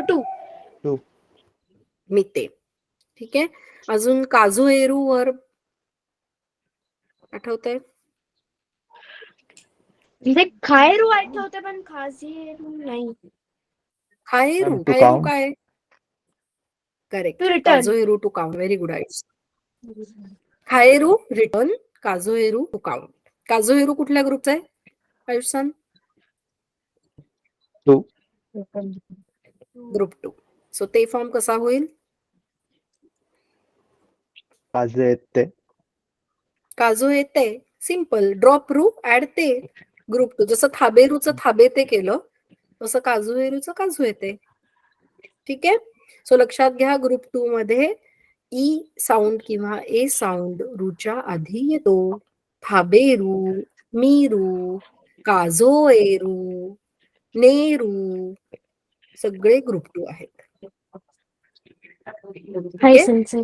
two. Two. मिते. ठीक आहे. अजून काजू एरू वर्ब आठवतंय? म्हणजे खायरू आठवते पण खाजेरू नाही. खाएरू. Ma'am, to खाएरू count. काय? करेक्ट. To return. काजू एरू टू काउंट. व्हेरी गुड आइड्स. खाएरू रिटर्न, काजू एरू टू काउंट. काजू एरू कुठल्या ग्रुपचा आहे आयुषसान? टू. ग्रुप 2. सो ते फॉर्म कसा होईल? काजू येते. काजू येते. सिंपल. ड्रॉप रू ऍड ते. ग्रुप 2. जसं थाबेरूचं थाबे ते केलं तसं काजू एरूचं काजू येते. ठीक आहे. सो लक्षात घ्या, ग्रुप 2 मध्ये ई साऊंड किंवा ए साऊंड रूच्या आधी येतो. थाबेरू, मीरू, काजोएरू, नेरू सगळे ग्रुप 2 आहेत. हाय सेन्से.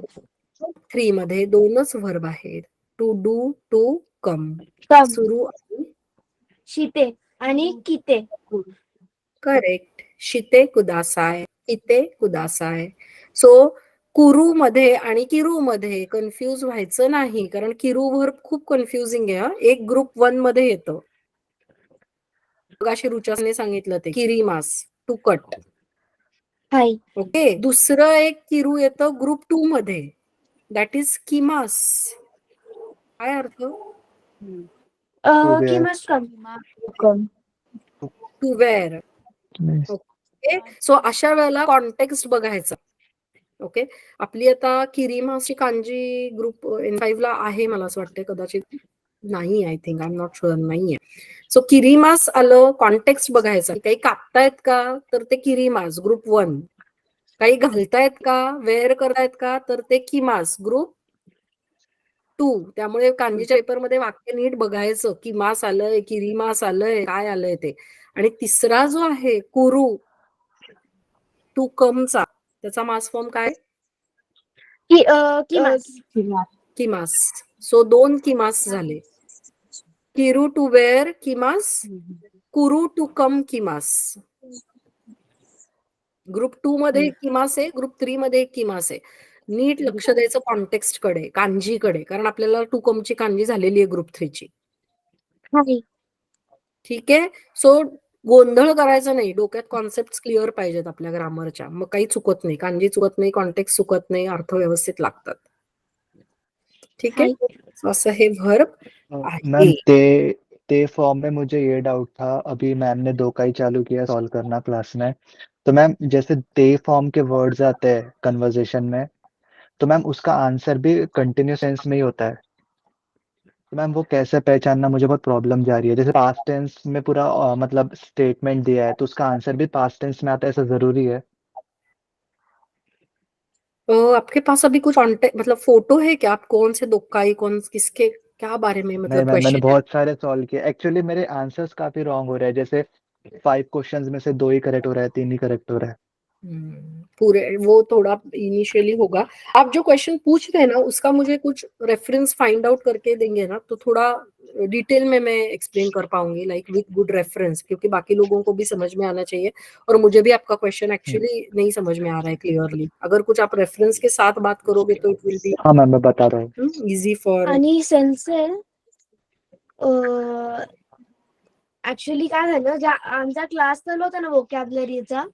3 मध्ये 2च व्हर्ब आहेत. To do, to come. Come. सुरू आणि शिते आणि किते. करेक्ट. शिते कुदासाय, किते कुदासाय. सो कुरू मध्ये आणि किरू मध्ये कन्फ्यूज व्हायचं नाही, कारण किरू व्हर्ब खूप कन्फ्युजिंग आहे. एक ग्रुप 1 मध्ये येतं. मगाशी रुचाने सांगितलं ते किरीमास, टू कट. हाय. ओके. दुसरं एक किरू येतं ग्रुप 2 मध्ये, दॅट इज किमास. काय अर्थ? की must come. To wear. Okay. So अशा वेळेला कॉन्टेक्स्ट बघायचा. ओके. आपली आता किरीमासची कांजी ग्रुप N5 ला आहे मला असं वाटतं, कदाचित नाही. I think, I am not sure, नाहीये. सो किरीमास आलं, कॉन्टेक्स्ट बघायचा. काही कापतायत का, तर ते किरीमास ग्रुप 1. काही घालतायत का, वेअर करतायत का, तर ते किमास ग्रुप 2. त्यामुळे कांजीच्या पेपरमध्ये वाक्य नीट बघायचं. किमास आलंय, किरीमास आलंय, काय आलंय ते. आणि तिसरा जो आहे कुरू टू कमचा, त्याचा मास फॉर्म काय? किमास. किमास. सो 2 किमास झाले. किरू टू वेअर किमास, कुरू टू कम किमास. ग्रुप 2 मध्ये किमास आहे, ग्रुप 3 मध्ये किमास आहे. नीट लक्ष द्यायचं कॉन्टेक्स्ट कडे, कांजीकडे, कारण आपल्याला टू कमची कांजी झालेली आहे ग्रुप 3 ची. हाय. ठीक आहे. सो गोंधळ करायचा नाही, डोक्यात कॉन्सेप्ट क्लिअर पाहिजेत आपल्या ग्रामरच्या, मग काही चुकत नाही. कांजी चुकत नाही, कॉन्टेक्स्ट चुकत नाही, अर्थ व्यवस्थित लागतात. ठीक है, असं हे वर्ब मैम ते फॉर्म में मुझे ये डाउट था, अभी मैम ने 2 का ही चालू किया सॉल्व करना क्लास में, तो मैम जैसे ते फॉर्म के वर्ड्स आते हैं कन्वर्सेशन में, तो मैम उसका आंसर भी कंटिन्यूस टेंस में ही होता है, तो मैम वो कैसे पहचानना, मुझे बहुत प्रॉब्लम जा रही है। जैसे पास्ट टेंस में पूरा मतलब स्टेटमेंट दिया है, तो उसका आंसर भी पास्ट टेंस में आता है, ऐसा जरूरी है? आपके पास अभी कुछ कॉन्टेक्ट मतलब फोटो है क्या, आप कौन से दोक्काई, कौन किसके क्या बारे में नहीं मतलब मैम, मैंने क्वेश्चन है? बहुत सारे सॉल्व किए, एक्चुअली मेरे आंसर्स काफी रॉन्ग हो रहे हैं, जैसे 5 क्वेश्चंस में से 2 ही करेक्ट हो रहा है, 3 ही करेक्ट हो रहा है। पूरे वो थोड़ा इनिशियली होगा। आप जो क्वेश्चन पूछ रहे हैं ना, उसका मुझे कुछ रेफरेंस फाइंड आउट करके देंगे ना, तो थोड़ा डिटेल में मैं एक्सप्लेन कर पाऊंगी, लाइक विद गुड रेफरेंस, क्योंकि बाकी लोगों को भी समझ में आना चाहिए और मुझे भी आपका क्वेश्चन एक्चुअली नहीं समझ में आ रहा है क्लियरली। अगर कुछ आप रेफरेंस के साथ बात करोगे तो इट विल बी हाँ मैम, मैं बता रहा हूँ। Easy for. आणि सेन्से ऍक्च्युली काय झालं, ज्या आमचा क्लास चालू होता ना वोकॅबलरीचा,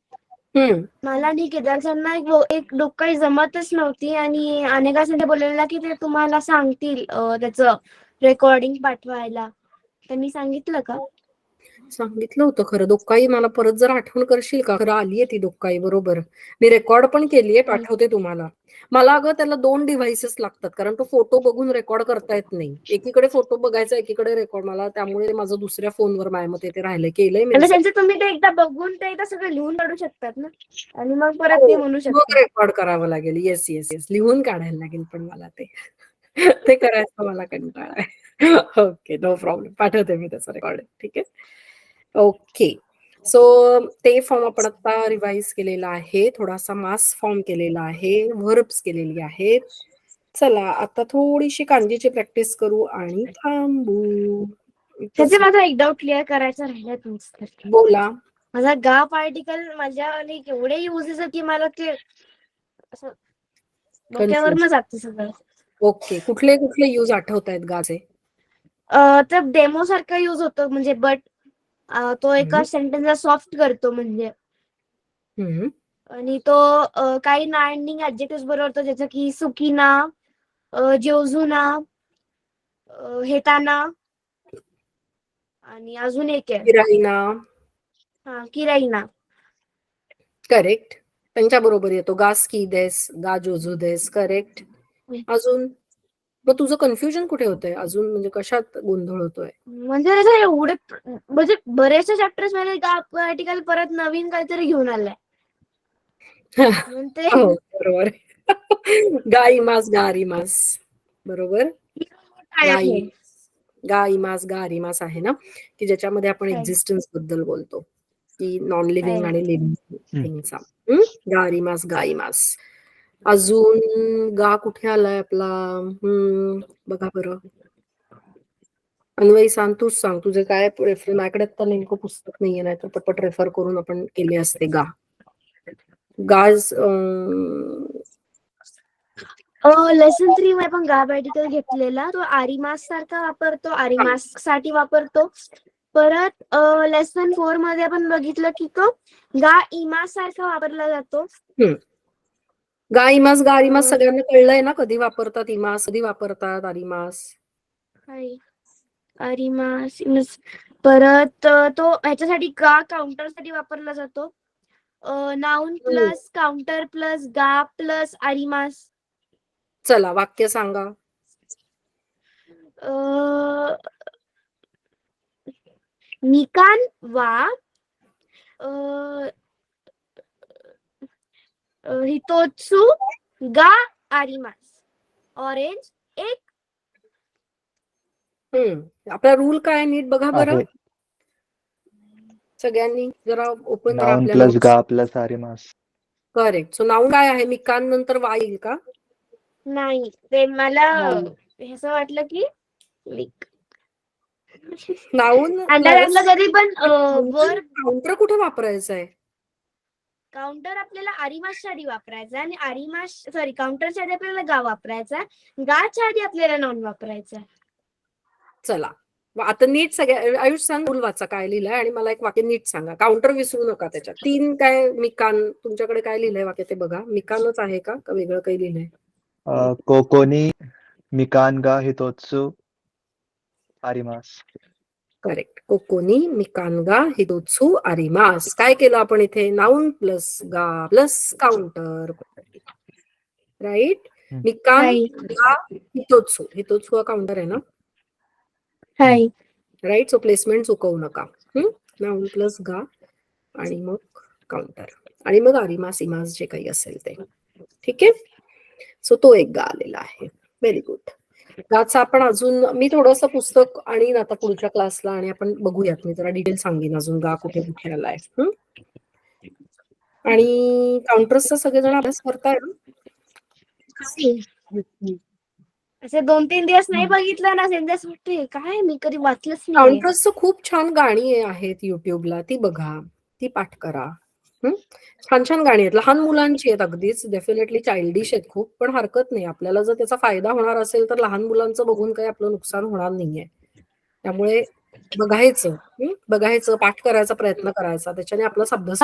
मला आणि केदारच्यांना एक डोकाई जमतच नव्हती, आणि अनेकांनी बोललेला की ते तुम्हाला सांगतील त्याचं रेकॉर्डिंग पाठवायला, त्यांनी सांगितलं का? सांगितलं होतं खरं. दोक्काई मला परत जर आठवण करशील का? खरं आलीये ती दोक्काई, बरोबर. मी रेकॉर्ड पण केलीये, पाठवते तुम्हाला. मला अगं त्याला 2 डिव्हाइसेस लागतात, कारण तो फोटो बघून रेकॉर्ड करता येत नाही. एकीकडे फोटो बघायचा, एकीकडे रेकॉर्ड. मला त्यामुळे माझं दुसऱ्या फोनवर माझ्यामध्ये ते राहिलंय, केलंय मी. त्यांचं तुम्ही ते एकदा बघून ते एकदा सगळं लिहून काढू शकतात ना, आणि मग परत ते म्हणू शकतात. रेकॉर्ड करावं लागेल. येस येस येस, लिहून काढायला लागेल पण मला ते. ते करायचं मला कंटाळा आहे. Okay, no problem. पाठवते मी त्याचं रेकॉर्डिंग. ठीक आहे. ओके. सो ते फॉर्म आपण आता रिवाइज केलेला आहे. थोडासा मास फॉर्म केलेला आहे. व्हर्ब्स केलेली आहेत. चला आता थोडीशी कांजीची प्रॅक्टिस करू आणि थांबू. त्याचे माझा एक डाऊट क्लिअर करायचा राहिला तुमचं. बोला. माझा गा पार्टिकल माझ्या एवढे युजेस आहे की मला ते असं डोक्यावरनं जाते सगळं. ओके. कुठले कुठले यूज आठवत आहेत गाचे? तर डेमो सारखा युज होतो म्हणजे बट तो एका सेंटेन्सला सॉफ्ट करतो म्हणजे. हम्म. आणि तो काही ना एंडिंग ऍडजेक्टिव्ह बरोबर होतो जसं की सुकीना, जेवजुना, हेताना आणि अजून एक आहे किराईना. किराईना. करेक्ट. त्यांच्या बरोबर येतो गा स्कीदेस, गा जोजुदेस. करेक्ट. अजून मग तुझं कन्फ्युजन कुठे होतंय अजून, म्हणजे कशात गोंधळ होतोय? म्हणजे त्याचे एवढे म्हणजे बरेचसे चॅप्टर्स मध्ये गा पार्टिकल परत नवीन काहीतरी घेऊन आलाय. म्हणते हो बरोबर. गाईमास गारिमास. बरोबर. काय आहे? गाईमास गारिमास आहे ना, की ज्याच्यामध्ये आपण काय? एक्झिस्टन्स बद्दल बोलतो, की नॉन लिव्हिंग काय? आणि लिव्हिंग थिंगचा. गारिमास गाईमास. अजून गा कुठे आलाय आपला? बघा बरं. अन्वयी सांग, तूच सांग तुझे काय रेफर. माझ्याकडे आता नेमकं पुस्तक नाहीये, नाही तर पटपट रेफर करून आपण केले असते. गाज लेसन 3 मध्ये पण गा पार्टिकल घेतलेला. तो आरिमास सारखा वापरतो, आरिमास साठी वापरतो. परत लेसन 4 मध्ये आपण बघितलं की तो गा इमास सारखा वापरला जातो. गाईमास गारिमास सगळ्यांना कळलंय ना, कधी वापरतात इमास, कधी वापरतात आरिमास? आरिमास. परत तो ह्याच्यासाठी गा काउंटर साठी वापरला जातो. नाउन प्लस काउंटर प्लस गा प्लस आरिमास. चला वाक्य सांगा. मिकान वा हितोत्सु गा आरिमास. ऑरेंज एक. आपला रूल काय नीट बघा बरं आहे. सगळ्यांनी, जरा ओपन करा नाउन आपल्या प्लस notes. गा प्लस आरिमास. करेक्ट. सो नाउन काय आहे? मिकान नंतर वा येईल का? नाही, ते मला असं वाटलं की नाउन अंडरलाईनला कधी पण वर काउंटर कुठे वापरायचं आहे? काउंटर आपल्याला आरिमासच्या आधी वापरायचा आणि काउंटरच्या आधी आपल्याला गा वापरायचा. गाच्या आधी आपल्याला नाउन वापरायचा. चला आता नीट सगळ्या आयुष सांग, रूल वाचा काय लिहिलंय आणि मला एक वाक्य नीट सांगा. काउंटर विसरू नका त्याच्यात. 3 काय मिकान, तुमच्याकडे काय लिहिलंय वाक्य ते बघा. मिकानच आहे का वेगळं काही लिहिलंय? कोकोनी मिकान गा हितोत्सु आरिमास. करेक्ट. कोकोनी मिकान गा हितोत्सु आरिमास. काय केलं आपण इथे? नाउन प्लस गा प्लस काउंटर. राईट. मिकान गा हितोत्सु. हितोत्सु हा काउंटर आहे ना? राईट. सो प्लेसमेंट चुकवू नका. नाउन प्लस गा आणि मग काउंटर आणि मग आरिमास इमास जे काही असेल ते. ठीक आहे. सो तो एक गा आलेला आहे. Very good. गाचा आपण अजून मी थोडंसं पुस्तक आणि आता पुढच्या क्लासला आणि आपण बघूयात. मी जरा डिटेल सांगेन अजून गा कुठे कुठे आलाय. आणि काउंटर्सचा सगळेजण अभ्यास करताय ना? असे 2-3 दिवस नाही बघितलं ना सेंटेन्स वाटते काय मी कधी वाचलंच नाही. काउंटर्सचं खूप छान गाणी आहेत युट्यूबला, ती बघा, ती पाठ करा. छान छान गाणी आहेत, लहान मुलांची आहेत. अगदीच डेफिनेटली चाइल्डिश आहेत खूप, पण हरकत नाही. आपल्याला जर त्याचा फायदा होणार असेल तर लहान मुलांचं बघून काही आपलं नुकसान होणार नाहीये. त्यामुळे बघायचं, पाठ करायचा प्रयत्न करायचा, त्याच्याने आपला अभ्यास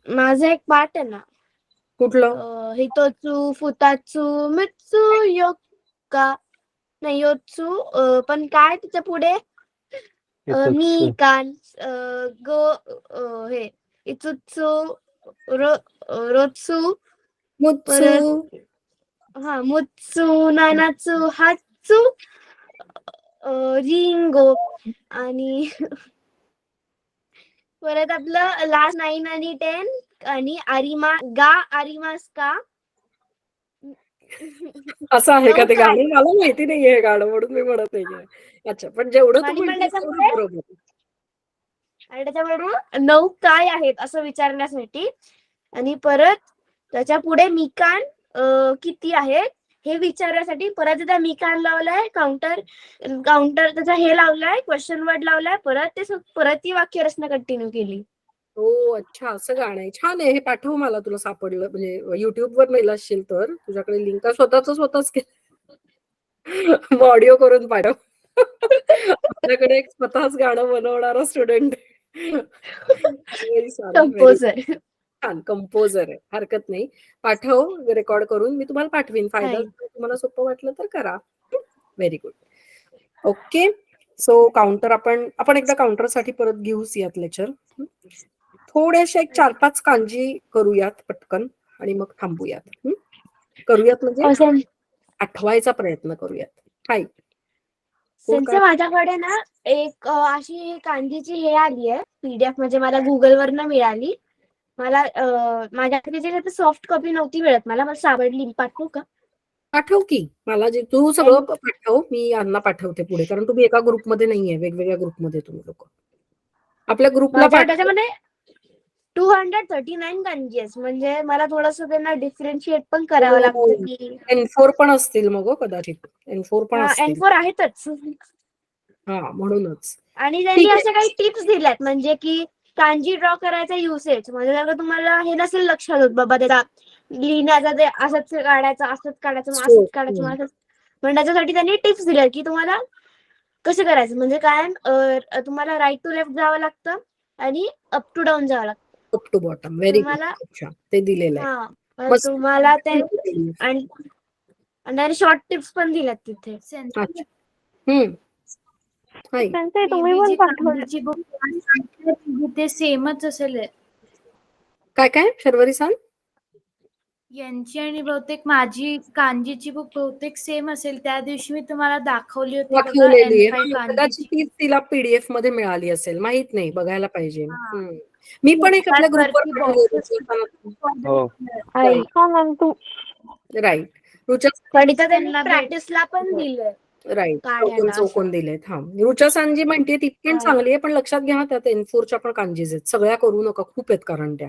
माझा एक पाठ आहे ना. कुठलं? हितोत्सु फुतात्सु मित्सु योका नाही योत्सु पण काय त्याच्या पुढे मी कान गो हे इचुत्सु रोत्सु मुत्सु मुत्सु नानात्सु हात्सु रिंगो आणि परत आपलं लास्ट 9 आणि 10 आणि आरिमा गा आरिमास का असं आहे का No ते काय. गाणं? मला माहिती नाहीये हे गाणं म्हणून मी म्हणत नाहीये. अच्छा, पण जेवढं तू आणि मग म्हणतेस तेवढं त्याच्यापुढे बरोबर. आणि त्याच्याबरोबर 9 काय आहेत असं विचारण्यासाठी आणि परत त्याच्या पुढे मिकान किती आहेत हे विचारण्यासाठी परत एकदा मिकान लावलाय, काउंटर त्याचा हे लावलाय, क्वेश्चन वर्ड लावलाय, परत ती वाक्यरचना कंटिन्यू केली. हो, अच्छा असं गाणं आहे. छान आहे. हे पाठव मला तुला सापडलं म्हणजे YouTubeवर नेलं असशील तर. तुझ्याकडे लिंक का स्वतःच मग ऑडिओ करून पाठव. आपल्याकडे एक स्वतःच गाणं बनवणारा student very sorry, very composer. छान कंपोजर आहे. हरकत नाही. पाठव रेकॉर्ड करून मी तुम्हाला पाठवीन. फायदा हाय. तुम्हाला सोपं वाटलं तर करा. Very good. Okay. So counter आपण एकदा काउंटरसाठी परत घेऊच यात लेक्चर. थोड्याशा एक 4-5 कांजी करूयात पटकन आणि मग थांबूयात. करूयात म्हणजे आठवायचा प्रयत्न करूयात. हाय. कोण त्यांचं काय? माझ्याकडे ना एक अशी कांजीची हे आली आहे PDF म्हणजे मला गुगलवरनं मिळाली. मला माझ्याकडे त्याची सॉफ्ट कॉपी नव्हती मिळत मला सापडली. पाठवू का? पाठव की. मला जे तू सगळं पाठव. मी यांना पाठवते पुढे. कारण तुम्ही एका ग्रुपमध्ये नाहीये. वेगवेगळ्या ग्रुपमध्ये तुम्ही लोक. आपल्या ग्रुपला माझ्या पाठव. त्याच्यामध्ये 239 कांजी आहेत. म्हणजे मला थोडंसं त्यांना डिफरन्शिएट पण करावं लागतं की N4 पण असतील मग कदाचित. N4 पण हा असतील. N4 आहेतच. हा म्हणूनच. आणि त्यांनी ठीक आहे. अशा काही टिप्स दिल्यात म्हणजे की कांजी ड्रॉ करायचा युसेज म्हणजे जर तुम्हाला हे नसेल लक्षात होत बाबा त्याचा लिहिण्याचा ते असंच काढायचं असंच काढायचं मग असंच काढायचं मग असंच पण त्याच्यासाठी त्यांनी टिप्स दिल्या की तुम्हाला कसं करायचं म्हणजे काय तुम्हाला राईट टू लेफ्ट जावं लागतं आणि अप टू डाऊन जावं लागतं. Up to bottom. Very good. तुम्हाला अच्छा ते दिलेलं आहे. हा मस्त. तुम्हाला ते आणि शॉर्ट टिप्स पण दिल्यात तिथे. अच्छा. हम्म. हाय. त्यांचे तुम्ही Maybe पण जी पाठवले. कांजीची बुक ते सेमच असेल काय शर्वरी सांग. यांची आणि बहुतेक माझी कांजीची बुक बहुतेक सेम असेल. त्या दिवशी मी तुम्हाला दाखवली होती बघा दाखवलेली आहे. N5 कदाचित कांजीची. तीच तिला PDF मध्ये मिळाली असेल. माहित नाही. बघायला पाहिजे. हा. मी पण एक आपल्या ग्रुपवर वरती पाठवली हो. होती. हा मॅम राईट. रुचा पण इथं त्यांनी त्यांना प्रॅक्टिसला पण दिलंय राईट. काढायला असं. चौकोन दिलेत. हा. रुचा सांजी म्हणते ती पण चांगली आहे पण लक्षात घ्या त्यात N4च्या पण कांजीज आहेत. सगळ्या करू नका. खूप आहेत कारण त्या.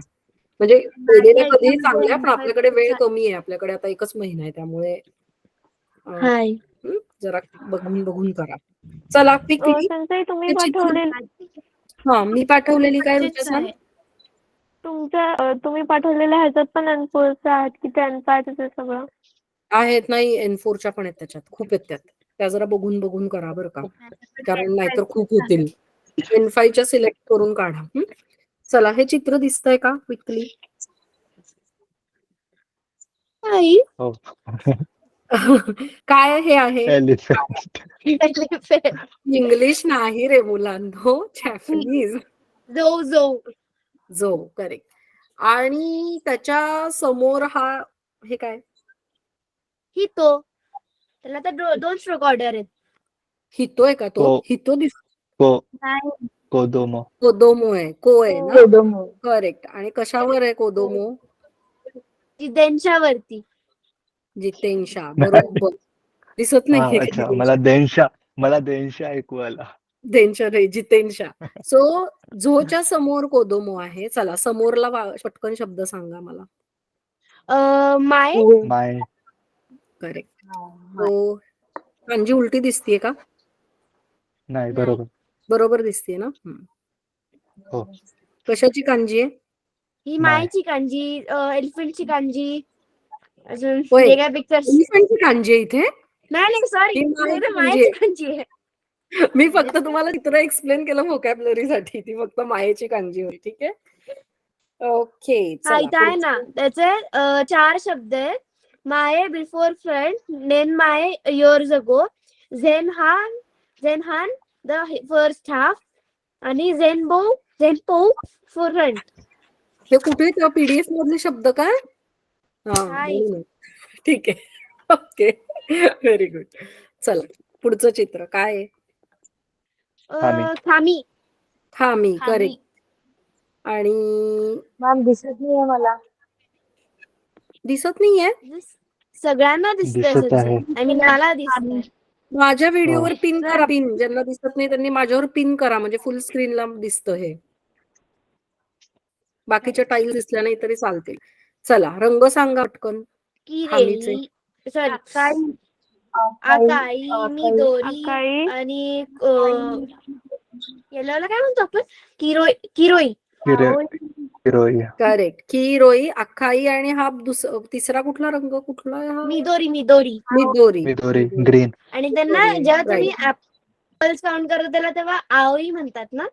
म्हणजे वेळेला कधीही चांगल्या पण आपल्याकडे वेळ कमी आहे. आपल्याकडे आता 1च महिना आहे त्यामुळे हाय. जरा बघून करा. चला क्विकली. त्यांचे तुम्ही पाठवलेले हा मी पाठवलेली काय रुचा तेच सांग. आहे. तुम्ही पाठवलेल्या ह्याच्यात पण N4चे आहेत की ते N5 चे सगळं आहेत नाही N4च्या पण आहेत त्याच्यात. खूप आहेत त्यात. त्या जरा बघून करा बरं का. कारण नाहीतर खूप होतील. N5च्या सिलेक्ट करून काढा. चला हे चित्र दिसतंय का क्विकली. हाय. हो. काय हे आहे. एलिफंट. इंग्लिश नाही रे मुलांनो. जॅपनीज. जो करेक्ट. आणि त्याच्या समोर हे काय हितो त्याला तर 2 स्ट्रोक ऑर्डर आहेत. हितो आहे का तो. हितो दिसतो. कोदोमो. कोदोमो आहे. को आहे ना. करेक्ट. आणि कशावर आहे कोदोमो. त्यांच्यावरती जितेंशा. बरोबर. दिसत नाहीये अच्छा मला देंशा ऐकू आला. देंशा नाही जितेंशा. सो झोच्या समोर कोदोमो आहे. चला समोरला पटकन शब्द सांगा मला. माय. करेक्ट. तो कांजी उलटी दिसतीये का. नाही बरोबर दिसतीये ना. हो. कशाची कांजी आहे. ही मायची कांजी एलिफंटची कांजी अजून होय. वेगळ्या पिक्चर्स एलिफंटची कांजी आहे इथे. नाही सॉरी मायची कांजी आहे. मी फक्त तुम्हाला चित्र एक्सप्लेन केलं व्होकॅब्युलरीसाठी. ती फक्त मायेची कांजी होती. ठीक आहे. ओके. हा इथं आहे ना त्याचे 4 शब्द आहेत. माय बिफोर फ्रंट नेन माय इयर्स अगो झेन हान द फर्स्ट हाफ आणि झेनपो फ्रंट. हे कुठे PDF मधले शब्द काय. हा ठीक आहे. ओके. Very good. चला पुढचं चित्र काय आहे. खामी. करेक्ट. आणि मॅम दिसत नाहीये मला. दिसत नाहीये. सगळ्यांना दिसतंय दिसत आहे. आय मीन मला दिसतंय. माझ्या व्हिडिओवर हो. पिन करा, पिन. ज्यांना दिसत नाही त्यांनी माझ्यावर पिन करा, म्हणजे फुल स्क्रीनला दिसतं हे. बाकीच्या टाईल दिसल्या नाही तरी चालतील. चला रंग सांगा पटकन. हामीचे. किरेई सॉरी आकाई, मिदोरी अकाई आणि येलोला काय म्हणतो आपण? किरोई किरोई किरोई. करेक्ट. किरोई, अख्खाई आणि हा तिसरा कुठला रंग, कुठला आहे हा? मिदोरी मिदोरी मिदोरी. मिदोरी ग्रीन. आणि त्यांना मिदोरी, जेव्हा तुम्ही right. ऍपल्स काउंट करत त्याला तेव्हा आओई म्हणतात ना?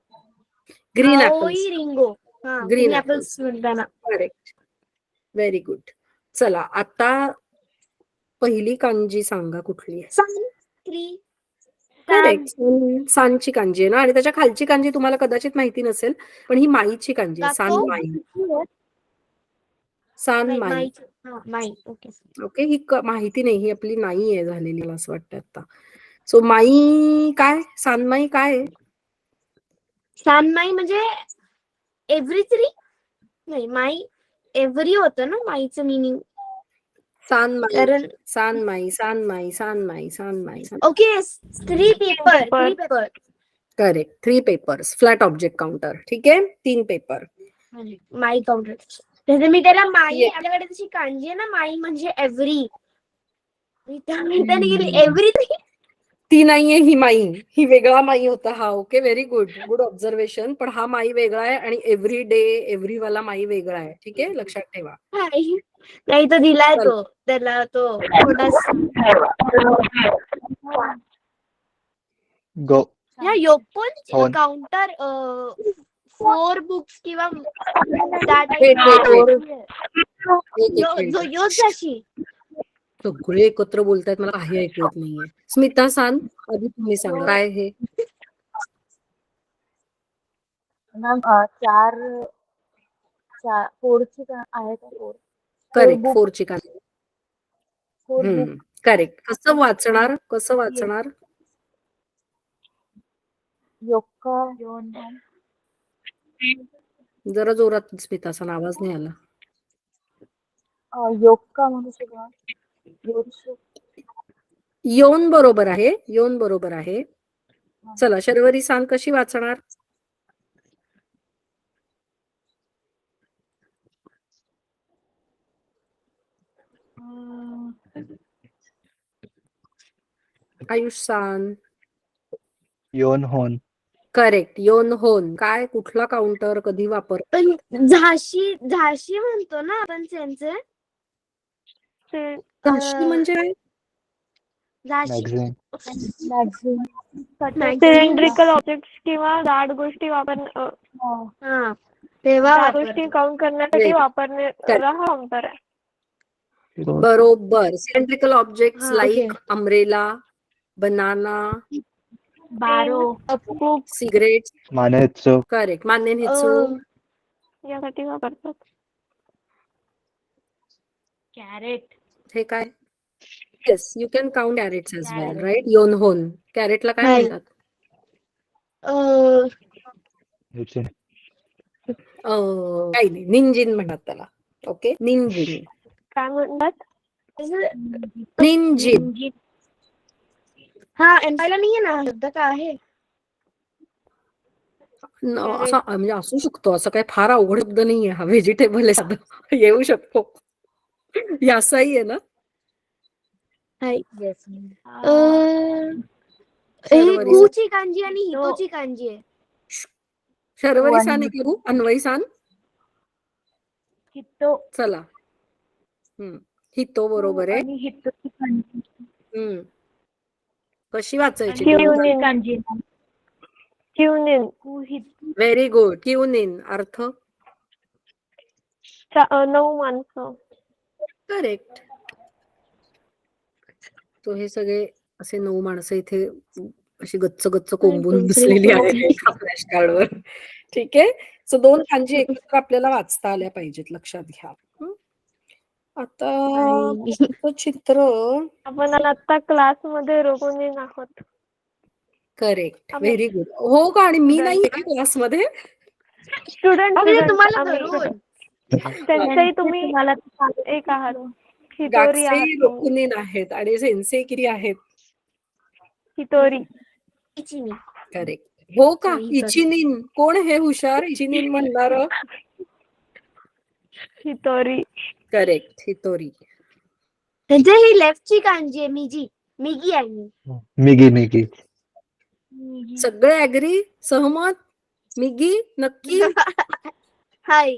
ग्रीन आओई ऍपल्स. रिंगो. हा Green ग्रीन apples. ऍपल्स म्हणताना. करेक्ट. Very good. चला आता पहिली कांजी सांगा कुठली आहे. सांत्री करेक्ट. सांची कांजी आहे ना, आणि त्याच्या खालची कांजी तुम्हाला कदाचित माहिती नसेल, पण ही माईची कांजी आहे. सान कातो? माई. सान नाही, माई. माई. हा, माई. ओके. ओके. ही माहिती नाही, ही आपली नाही आहे झालेली मला असं वाटतं आता. सो माई काय, सानमाई काय आहे? सानमाई म्हणजे एव्हरी नाही, माई एव्हरी होतं ना माईचं मिनिंग. सानमाई, कारण सानमाई, सानमाई, सानमाई, सानमाई. Okay 3 paper. Correct. 3 papers. Flat object counter. ठीक आहे. 3 पेपर. माई काउंटर. त्याचे मी त्याला माई, Yeah. आपल्याकडे तशी कांजी आहे ना माई म्हणजे एव्हरी. त्याने गेली एव्हरीथिंग. ती नाहीये ही माई, ही वेगळा माई होता हा. Okay. Very good. Good observation. पण हा माई वेगळा आहे आणि एव्हरी डे एव्हरी वाला माई वेगळा आहे. ठीक आहे, लक्षात ठेवा. नाही तो दिलाय तो त्याला तो गो. या योगपोल होन. काउंटर 4 बुक्स किंवा wait. जो योच जाशी सगळे एकत्र बोलतायत, मला काही ऐकू येत नाहीये. स्मिता सान, आधी तुम्ही सांगा काय हे. मॅम 4ची आहे का 4? करेक्ट. 4 ची कांजी. 4 बुक. करेक्ट. कसं वाचणार, कसं वाचणार? योक्का जरा जोरात स्मिता सान, आवाज नाही आला. योक्का म्हणू शकतो. योन बरोबर आहे. योन बरोबर आहे. चला शर्वरी सान कशी वाचणार? आयुष सान. योन होन. करेक्ट. योन होन. काय, कुठला काउंटर, कधी वापर? पण झाशी म्हणतो ना आपण त्यांचे झाशी म्हणजे काय? झाशी मॅगझिन. सिलेंड्रिकल ऑब्जेक्ट किंवा जाड गोष्टी हा तेव्हा जाड गोष्टी काउंट करण्यासाठी Right. वापरण्याला हा काउंटर आहे. बरोबर. सिलेंड्रिकल ऑब्जेक्ट्स हा, लाईक okay. अम्ब्रेला, बनाना, बारो. सिगरेट. मानेत्सो. करेक्ट. मान्यनेत्सू. यासाठी वापरतात. कॅरेट. हे काय? Yes, you can count carrots as well, right. योन होन. कॅरेटला काय नाही. म्हणतात? काही नाही, निंजिन म्हणतात त्याला. ओके. निंजिन. काय म्हणतात? निंजिन. हा एम्पायला नाहीये ना शब्द काय आहे? असं म्हणजे असू शकतो, असं काही फार अवघड शब्द नाहीये हा. व्हेजिटेबल आहे साधं, येऊ शकतो. यासाही आहे ना. येस. शर्वरी कुची कांजी आणि हितोची कांजी आहे. शर्वरी सान आहे का? अन्वई सान. हितो. चला. हितो बरोबर आहे. आणि हितोची कांजी. कशी वाचायची? कांजी. क्युनिन. Very good. क्युनिन. अर्थ? 9 माणसं. करेक्ट. तो हे सगळे असे 9 माणसं इथे अशी गच्च गच्च कोंबून बसलेली आहे फ्लॅश कार्डवर. ठीक आहे. सो 2 कांजी एकत्र आपल्याला वाचता आल्या पाहिजेत, लक्षात घ्या. आता चित्र आपण आता क्लासमध्ये रोगोनीन आहोत. करेक्ट. Very good. हो का? आणि मी नाही का क्लासमध्ये? स्टुडंट तुम्हाला धरून त्यांचाही तुम्ही एक आहात. हितोरी गाक्से आहात. रोकुनिन आहेत आणि सेन्से किरी आहेत. हितोरी. इचिनी. करेक्ट. हो का? हितोरी. इचिनिन. कोण हे हुशार इचिनिन म्हणणार? हितोरी. करेक्ट. हितोरी. त्यांची ही लेफ्टची कांजी आहे मिगी. मिगी आहे मी. मिगी मिगी. सगळे ऍग्री? सहमत? मिगी? नक्की? हाय.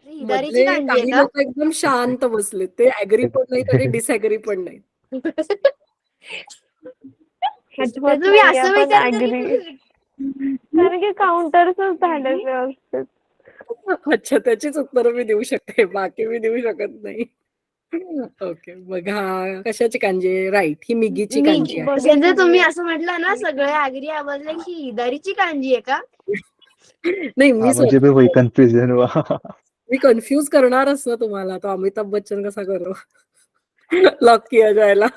हिदारीची मधले कांजी आहे काही का? लोक एकदम शांत बसले. ते ऍग्री पण नाहीत आणि डिसऍग्री पण नाही. आठवत तुम्ही नाहीये, असं पण विचार agree. कारण की काउंटर्सच झाले व्यवस्थित. अच्छा, त्याचीच उत्तरं मी देऊ शकते. बाकी मी देऊ शकत नाही. ओके, बघा कशाची कांजी आहे? राईट, ही मिगीची कांजी आहे. म्हणजे तुम्ही असं म्हटलं ना सगळे ऍग्री आवाजले की हिदारीची कांजी आहे का? नाही, मी मुझे भी वही कंफ्यूजन हुआ. मी कन्फ्यूज करणारच ना तुम्हाला. तो अमिताभ बच्चन कसा करो लॉक किया जायला.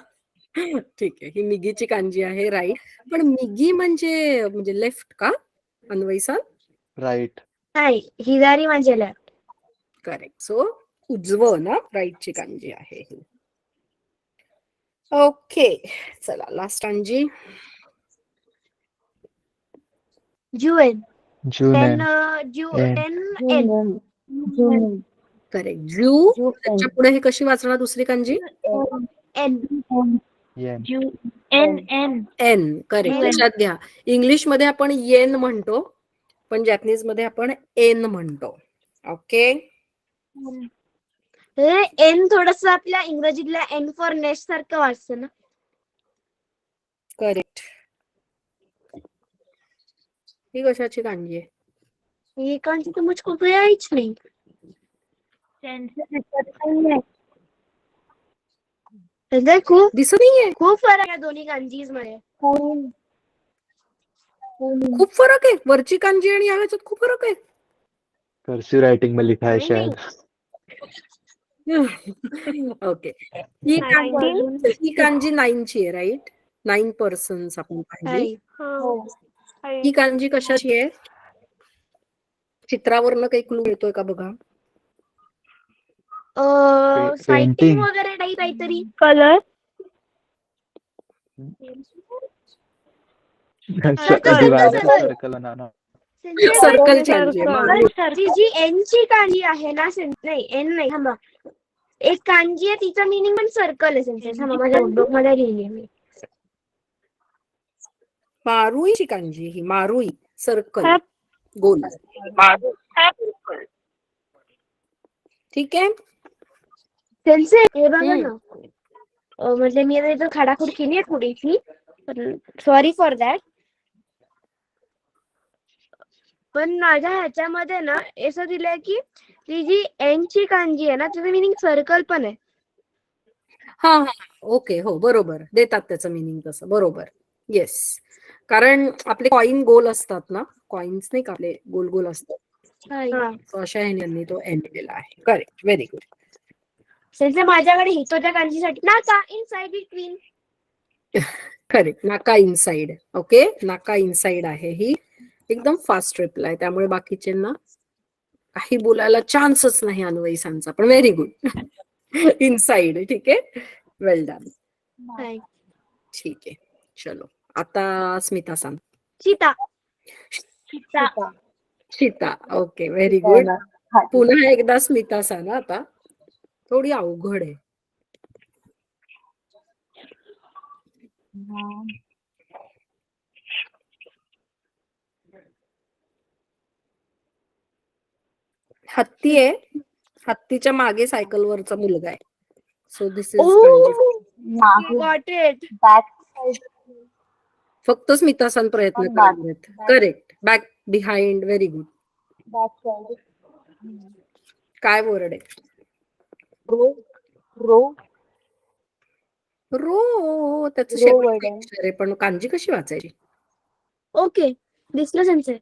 ठीक आहे, ही मिगीची कांजी आहे. राईट. पण मिगी म्हणजे लेफ्ट का? अन्वयसा? राइट. नाही, हिदारी म्हणजे लेफ्ट. करेक्ट. सो उजवं ना, राईटची कांजी आहे ही. ओके, चला लास्ट कांजी. जुएन. जुनेन. एन. करेक्ट. ज्यू. त्याच्या पुढे हे कशी वाचणार दुसरी कांजी? एन. येन. एन. करेक्ट. लक्षात घ्या, इंग्लिश मध्ये आपण येन म्हणतो, पण जॅपनीज मध्ये आपण एन म्हणतो. ओके. एन थोडस आपल्या इंग्रजीतल्या एन फॉर नेस्ट सारखं वाटतं ना. करेक्ट. ही कशाची कांजी आहे? ये कांजी तर मुझको यायच नाही. खूप दिसत नाहीये. खूप फरक आहे दोन्ही कांजीज मध्ये. खूप फरक आहे. वरची कांजी आणि या ह्याच्यात खूप फरक आहे. कर्सिव राइटिंग में लिखा है नहीं, शायद. ओके. ही कांजी 9 ची आहे. राईट. 9 पर्सन्स आपण पाहिली. ही कांजी कशाची आहे? चित्रावरनं काही क्लू मिळतोय का बघा? सायटिंग पेंटिंग. वगैरे नाही काहीतरी. कलर. सर्कल बनाना. सर्कलची कांजी आहे. जी एन ची कांजी आहे ना, नाही एन नाही, थांबा. एक कांजी आहे तिचं मिनिंग पण सर्कल आहे. सेन्सेस माझ्या नोटबुक मध्ये लिहिली मी. मारुईची कांजी ही. मारुई. सर्कल. गोल. ठीक आहे. सेन्सेस हे बघा ना. म्हणजे मी आता इथं खाडाखोड केली आहे थोडीशी. Sorry for that. पण माझ्या ह्याच्यामध्ये ना असं दिलंय की ती जी एन ची कांजी आहे ना त्याचं मिनिंग सर्कल पण आहे. हा हा. ओके. हो, बरोबर. देतात त्याचं मिनिंग तसं. बरोबर. येस. कारण आपले कॉईन गोल असतात ना. कॉईन्स नाही का आपले गोल गोल असतात. अशा ह्यांनी तो एंड केला आहे. करेक्ट. Very good. सेन्सेस माझ्याकडे हितोच्या कांजीसाठी ना का इनसाइड बिटवीन. करेक्ट. नाका इनसाइड. ओके. नाका इनसाइड आहे ही. एकदम फास्ट रिप्लाय. त्यामुळे बाकीच्यांना काही बोलायला चान्सच नाही अन्वयसांचा. पण व्हेरी गुड. इनसाइड. ठीक आहे. वेल डन. ठीक आहे. चलो, आता स्मिता सांग. Sita. Sita. Okay. Very good. पुन्हा एकदा स्मिता सांग आता. थोडी अवघड आहे. हत्ती आहे. हत्तीच्या मागे सायकलवरचा मुलगा आहे. So this is got it. फक्त स्मितासन प्रयत्न करत. Correct. Back behind. Very good. काय वर्ड आहे? रो. त्याचं शेवटचं अक्षर आहे, पण कांजी कशी वाचायची? ओके, दिसलं सेन्सेस.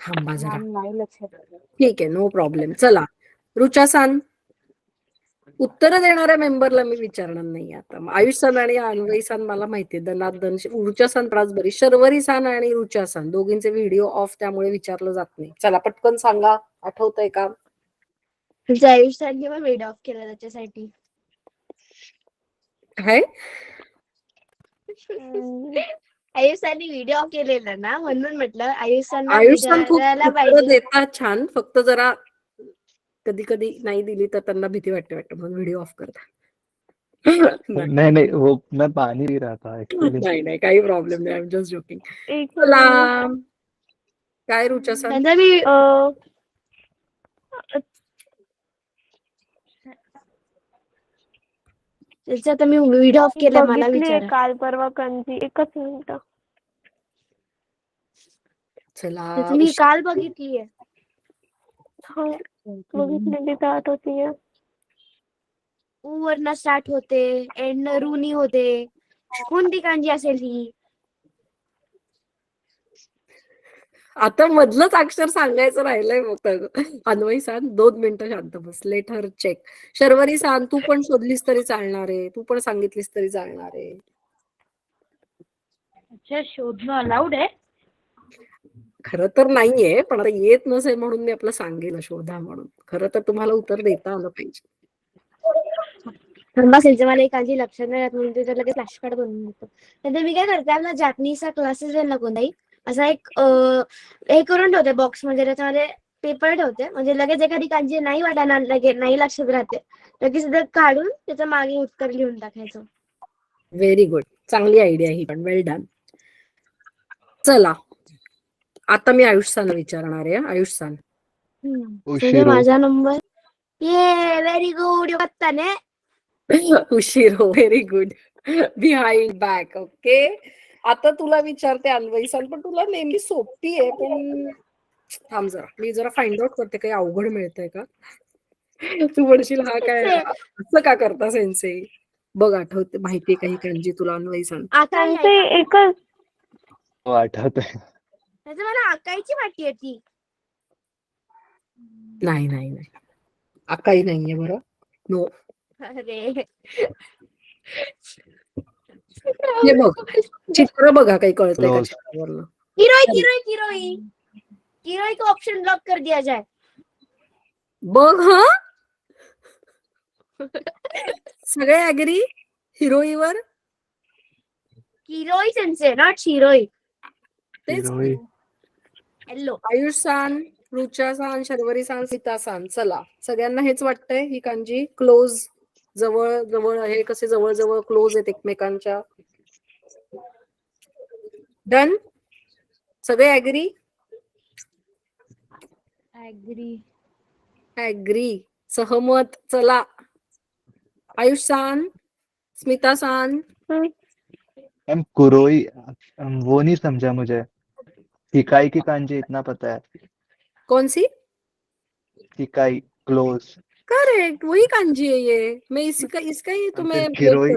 थांबा जरा. ठीक आहे, नो प्रॉब्लेम. चला, रुचा सान. उत्तर देणाऱ्या मेंबरला मी विचारणार नाही आता. आयुष सान आणि अन्वयी सान मला माहितीये, दनादन. ऋचा सान बरी, शर्वरी सान आणि ऋचा सान दोघींचे व्हिडिओ ऑफ, त्यामुळे विचारलं जात नाही. चला पटकन सांगा, आठवतंय का? आयुष सरांनी पण व्हिडिओ ऑफ केला त्याच्यासाठी. काय? आयुष सरांनी व्हिडिओ ऑफ केलेला ना, म्हणून म्हटलं आयुष सरांना आयुष सान खूप विचारायला उत्तरं पाहिजे. देतात छान, फक्त जरा कधी कधी नाही दिली तर त्यांना भीती वाटते म्हणून व्हिडिओ ऑफ करतात. नहीं नहीं, वो मैं पानी पी रहा था एक्चुअली. नाही नाही, काही प्रॉब्लेम नाही. I am just joking. एक चला, मिनिट. काय ऋचा सान? त्यांचा मी त्याचा आता मी व्हिडिओ ऑफ केला, मला बघितलीये विचारा. काल परवा कंजी. एकच मिनिट. चला, त्याचं मी काल बघितलीये. हो बघितलेली तर आठवतीये. ऊ वरनं स्टार्ट होते, एंड रुनी होते. कोणती कांजी असेल ही? आता मधलंच अक्षर सांगायचं राहिलंय फक्त. अन्वयी सान 2 मिनिटं शांत बस. Let her check. शर्वरी सान, तू पण शोधलीस तरी चालणार आहे, तू पण सांगितलीस तरी चालणार आहे. अच्छा, शोधणं अलाउड आहे? खरं तर नाहीये, पण आता येत नसेल म्हणून मी आपलं सांगेल शोधा म्हणून. खरं तर तुम्हाला उत्तर देता आलं पाहिजे. थांबा, त्यांचं मला एक कांजी लक्षात नाही राहत म्हणून त्याचं लगेच फ्लॅश कार्ड बनवून देतो. नंतर मी काय करते, आपला जॅपनीजचा क्लासेस आहे ना कोणताही, असा एक हे करून ठेवते बॉक्स मध्ये, त्याच्यामध्ये पेपर ठेवते, म्हणजे लगेच एखादी कांजी नाही वाटणार, लगेच नाही लक्षात राहते, लगेच काढून त्याच्या मागे उत्तर लिहून टाकायचं. व्हेरी गुड, चांगली आयडिया ही पण. वेल डन. चला, आता मी आयुष सान विचारणार आहे. आयुष सान. म्हणजे माझा नंबर. ये व्हेरी गुड, ने उशीर हो. Very good. Behind back. Okay, आता तुला विचारते अन्वयी सान, पण तुला नेहमी सोपी आहे. पण थांब जरा, मी जरा फाइंड आउट करते काही अवघड मिळतंय का. तू म्हणशील हा काय असं का करता सेन्से. बघ, आठवते, माहितीये काही कांजी तुला अन्वयी सान? त्यांचे एकच. हो आठवतंय. त्याचं मला आकायची वाटते ती. नाही नाही नाही, काही नाहीये बरं. नो. अरे हे बघ, चित्र बघा, काही कळतंय का Close. चित्रावरनं? किरोई को ऑप्शन ब्लॉक कर दिया जाए. बघ हा, सगळे ऍग्री हिरोईवर. किरोई सेन्से, नॉट शिरोई. तेच हिरोई. हॅलो. आयुष सान, ऋचा सान, शर्वरी सान, सीता सान. चला, सगळ्यांना हेच वाटतंय ही कांजी क्लोज, जवळ जवळ आहे. कसे जवळ जवळ क्लोज आहेत एकमेकांच्या. डन, सगळे ऍग्री. ऍग्री, सहमत. चला, आयुष सान, स्मिता सान. मैम कुरोई, वो नहीं समझा मुझे. इकाई की कांजी इतना पता है. कौन सी? इकाई, क्लोज. करेक्ट, वही कांजी है ये. मैं इसका ही तो मैं हिरोई.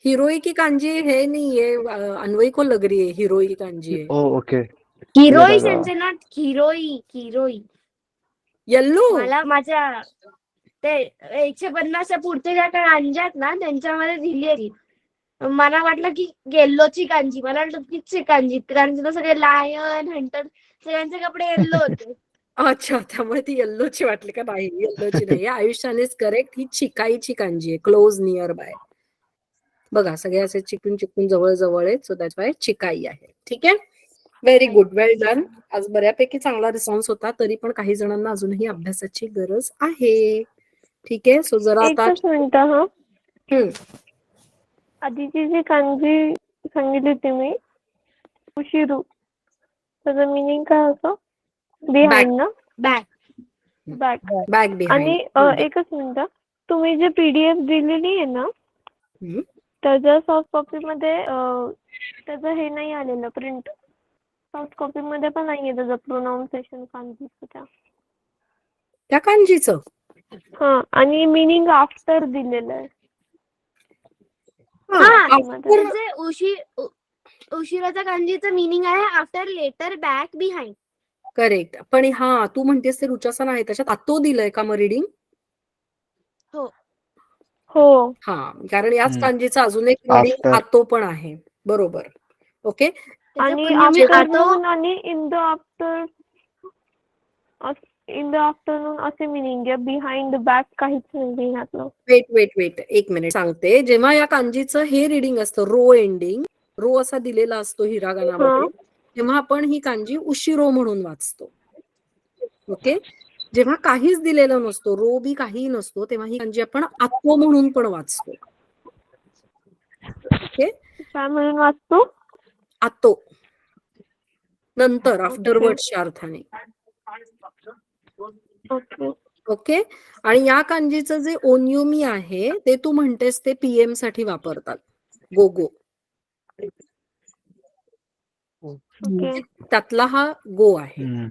हीरोई की कांजी है नहीं है, अन्वयी को लग रही है हीरोई की कांजी है. Oh okay. किरोई सेन्से, नॉट किरोई. किरोई. येल्लो. मला माझ्या ते 150च्या पुढचे ज्या काही कांजी आहेत ना, त्यांच्यामध्ये दिली. मला वाटलं की येल्लोची कांजी, मला वाटलं किती कांजी, कारण तिथं सगळे लायन हंटर सगळ्यांचे कपडे येल्लो होते. अच्छा, त्यामुळे ती येल्लोची वाटली का? नाही, येल्लोची नाही. आयुष्यानेच करेक्ट, ही चिकाईची कांजी आहे. Close, near by. बघा, सगळे असे चिकून चिकून जवळ जवळ आहेत, सो दॅट्स वाय चिकाई आहे. ठीक आहे, व्हेरी गुड, वेल डन. आज बऱ्यापैकी चांगला रिस्पॉन्स होता, तरी पण काही जणांना अजूनही अभ्यासाची गरज आहे. ठीक आहे, सो जरा आता एकच मिनिट. हा, आधीची जी कांजी सांगितली होती मी, उशिरू, त्याचं मिनिंग काय होतं? बिहाइंड ना. बॅक. बॅक. बॅक आणि बिहाइंड. एकच मिनिट, तुम्ही जे PDF दिलेली आहे ना, त्याच्या सॉफ्ट कॉपी मध्ये त्याचं हे नाही आलेलं प्रिंट. सॉफ्ट कॉपी मध्ये पण नाहीये त्याचं प्रोनाउन्सिएशन कांजीचं त्या कांजीचं. हा, आणि मिनिंग आफ्टर दिलेलं आहे. म्हणजे उशिराचा कांजीचं मिनिंग आहे after, later, back, behind. Correct, पण हा तू म्हणतेस ते रुचासन आहे, त्याच्यात आतो दिलंय का मग रिडिंग? हो. हा, कारण याच हम्म. कांजीचा अजून एक रीडिंग After. आतो पण आहे. बरोबर. ओके. आणि पण म्हणजे आफ्टरनून आणि इन द आफ्टरनून असे मिनिंग आहे. बिहाइंड द बॅक काहीच नाही ह्यातलं. वेट एक मिनिट सांगते. जेव्हा या कांजीचं हे रीडिंग असतं रो एंडिंग, रो असा दिलेला असतो हिरागानामध्ये, तेव्हा आपण ही कांजी उशिरो म्हणून वाचतो. ओके. जेव्हा काहीच दिलेलं नसतो, रो बी काही नसतो, तेव्हा ही कांजी आपण आतो म्हणून पण वाचतो. ओके. काय म्हणून वाचतो? आतो नंतर आफ्टरवर्ड्सच्या अर्थाने. ओके. ओके. आणि या कांजीचं जे ओन्युमी आहे ते तू म्हणतेस ते पीएम साठी वापरतात. गो. ओके. त्यातला हा गो आहे. हम्म.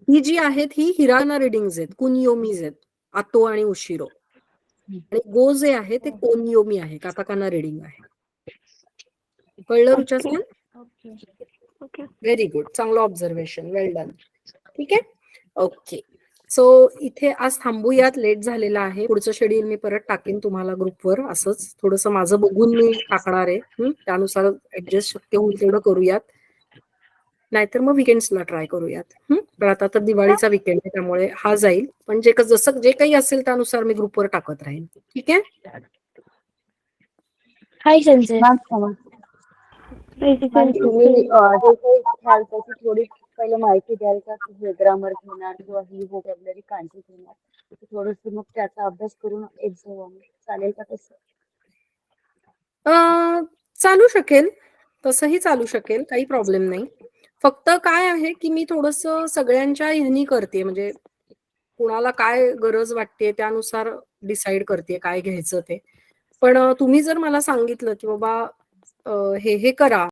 ही जी आहेत ही हिराना रिडिंग्स आहेत, कुनियोमीज आहेत, आतो आणि उशिरो. आणि गो जे आहे ते कोनियोमी आहे, काताकाना रिडिंग आहे. कळलं रुचासन? ओके. Very good. चांगलं ऑब्झर्वेशन. वेल डन. ठीक आहे. ओके. सो इथे आज थांबूयात. लेट झालेला आहे. पुढचं शेड्यूल मी परत टाकेन तुम्हाला ग्रुपवर. असंच थोडंसं माझं बघून मी टाकणार आहे. त्यानुसार ऍडजस्ट शक्य होईल तेवढं करूयात. नाहीतर मग विकेंड्सला ट्राय करूयात. पण आता तर दिवाळीचा विकेंड आहे त्यामुळे हा जाईल. पण जसं जे काही असेल त्यानुसार मी ग्रुपवर टाकत राहीन. ठीक आहे. हाय संजय. तुम्ही हे काही घ्याल त्याची थोडी पहिले माहिती द्याल का? हे ग्रामर घेणार किंवा ही व्होकॅब्युलरी कांची घेणार, थोडंसं मग त्याचा अभ्यास करून एक्झाम चालेल का तसं? चालू शकेल. तसंही चालू शकेल. काही प्रॉब्लेम नाही. फक्त काय आहे की मी थोडंसं सगळ्यांच्या ह्यानी करते, म्हणजे कुणाला काय गरज वाटते त्यानुसार डिसाईड करते काय घ्यायचं ते. पण तुम्ही जर मला सांगितलं की बाबा हे करा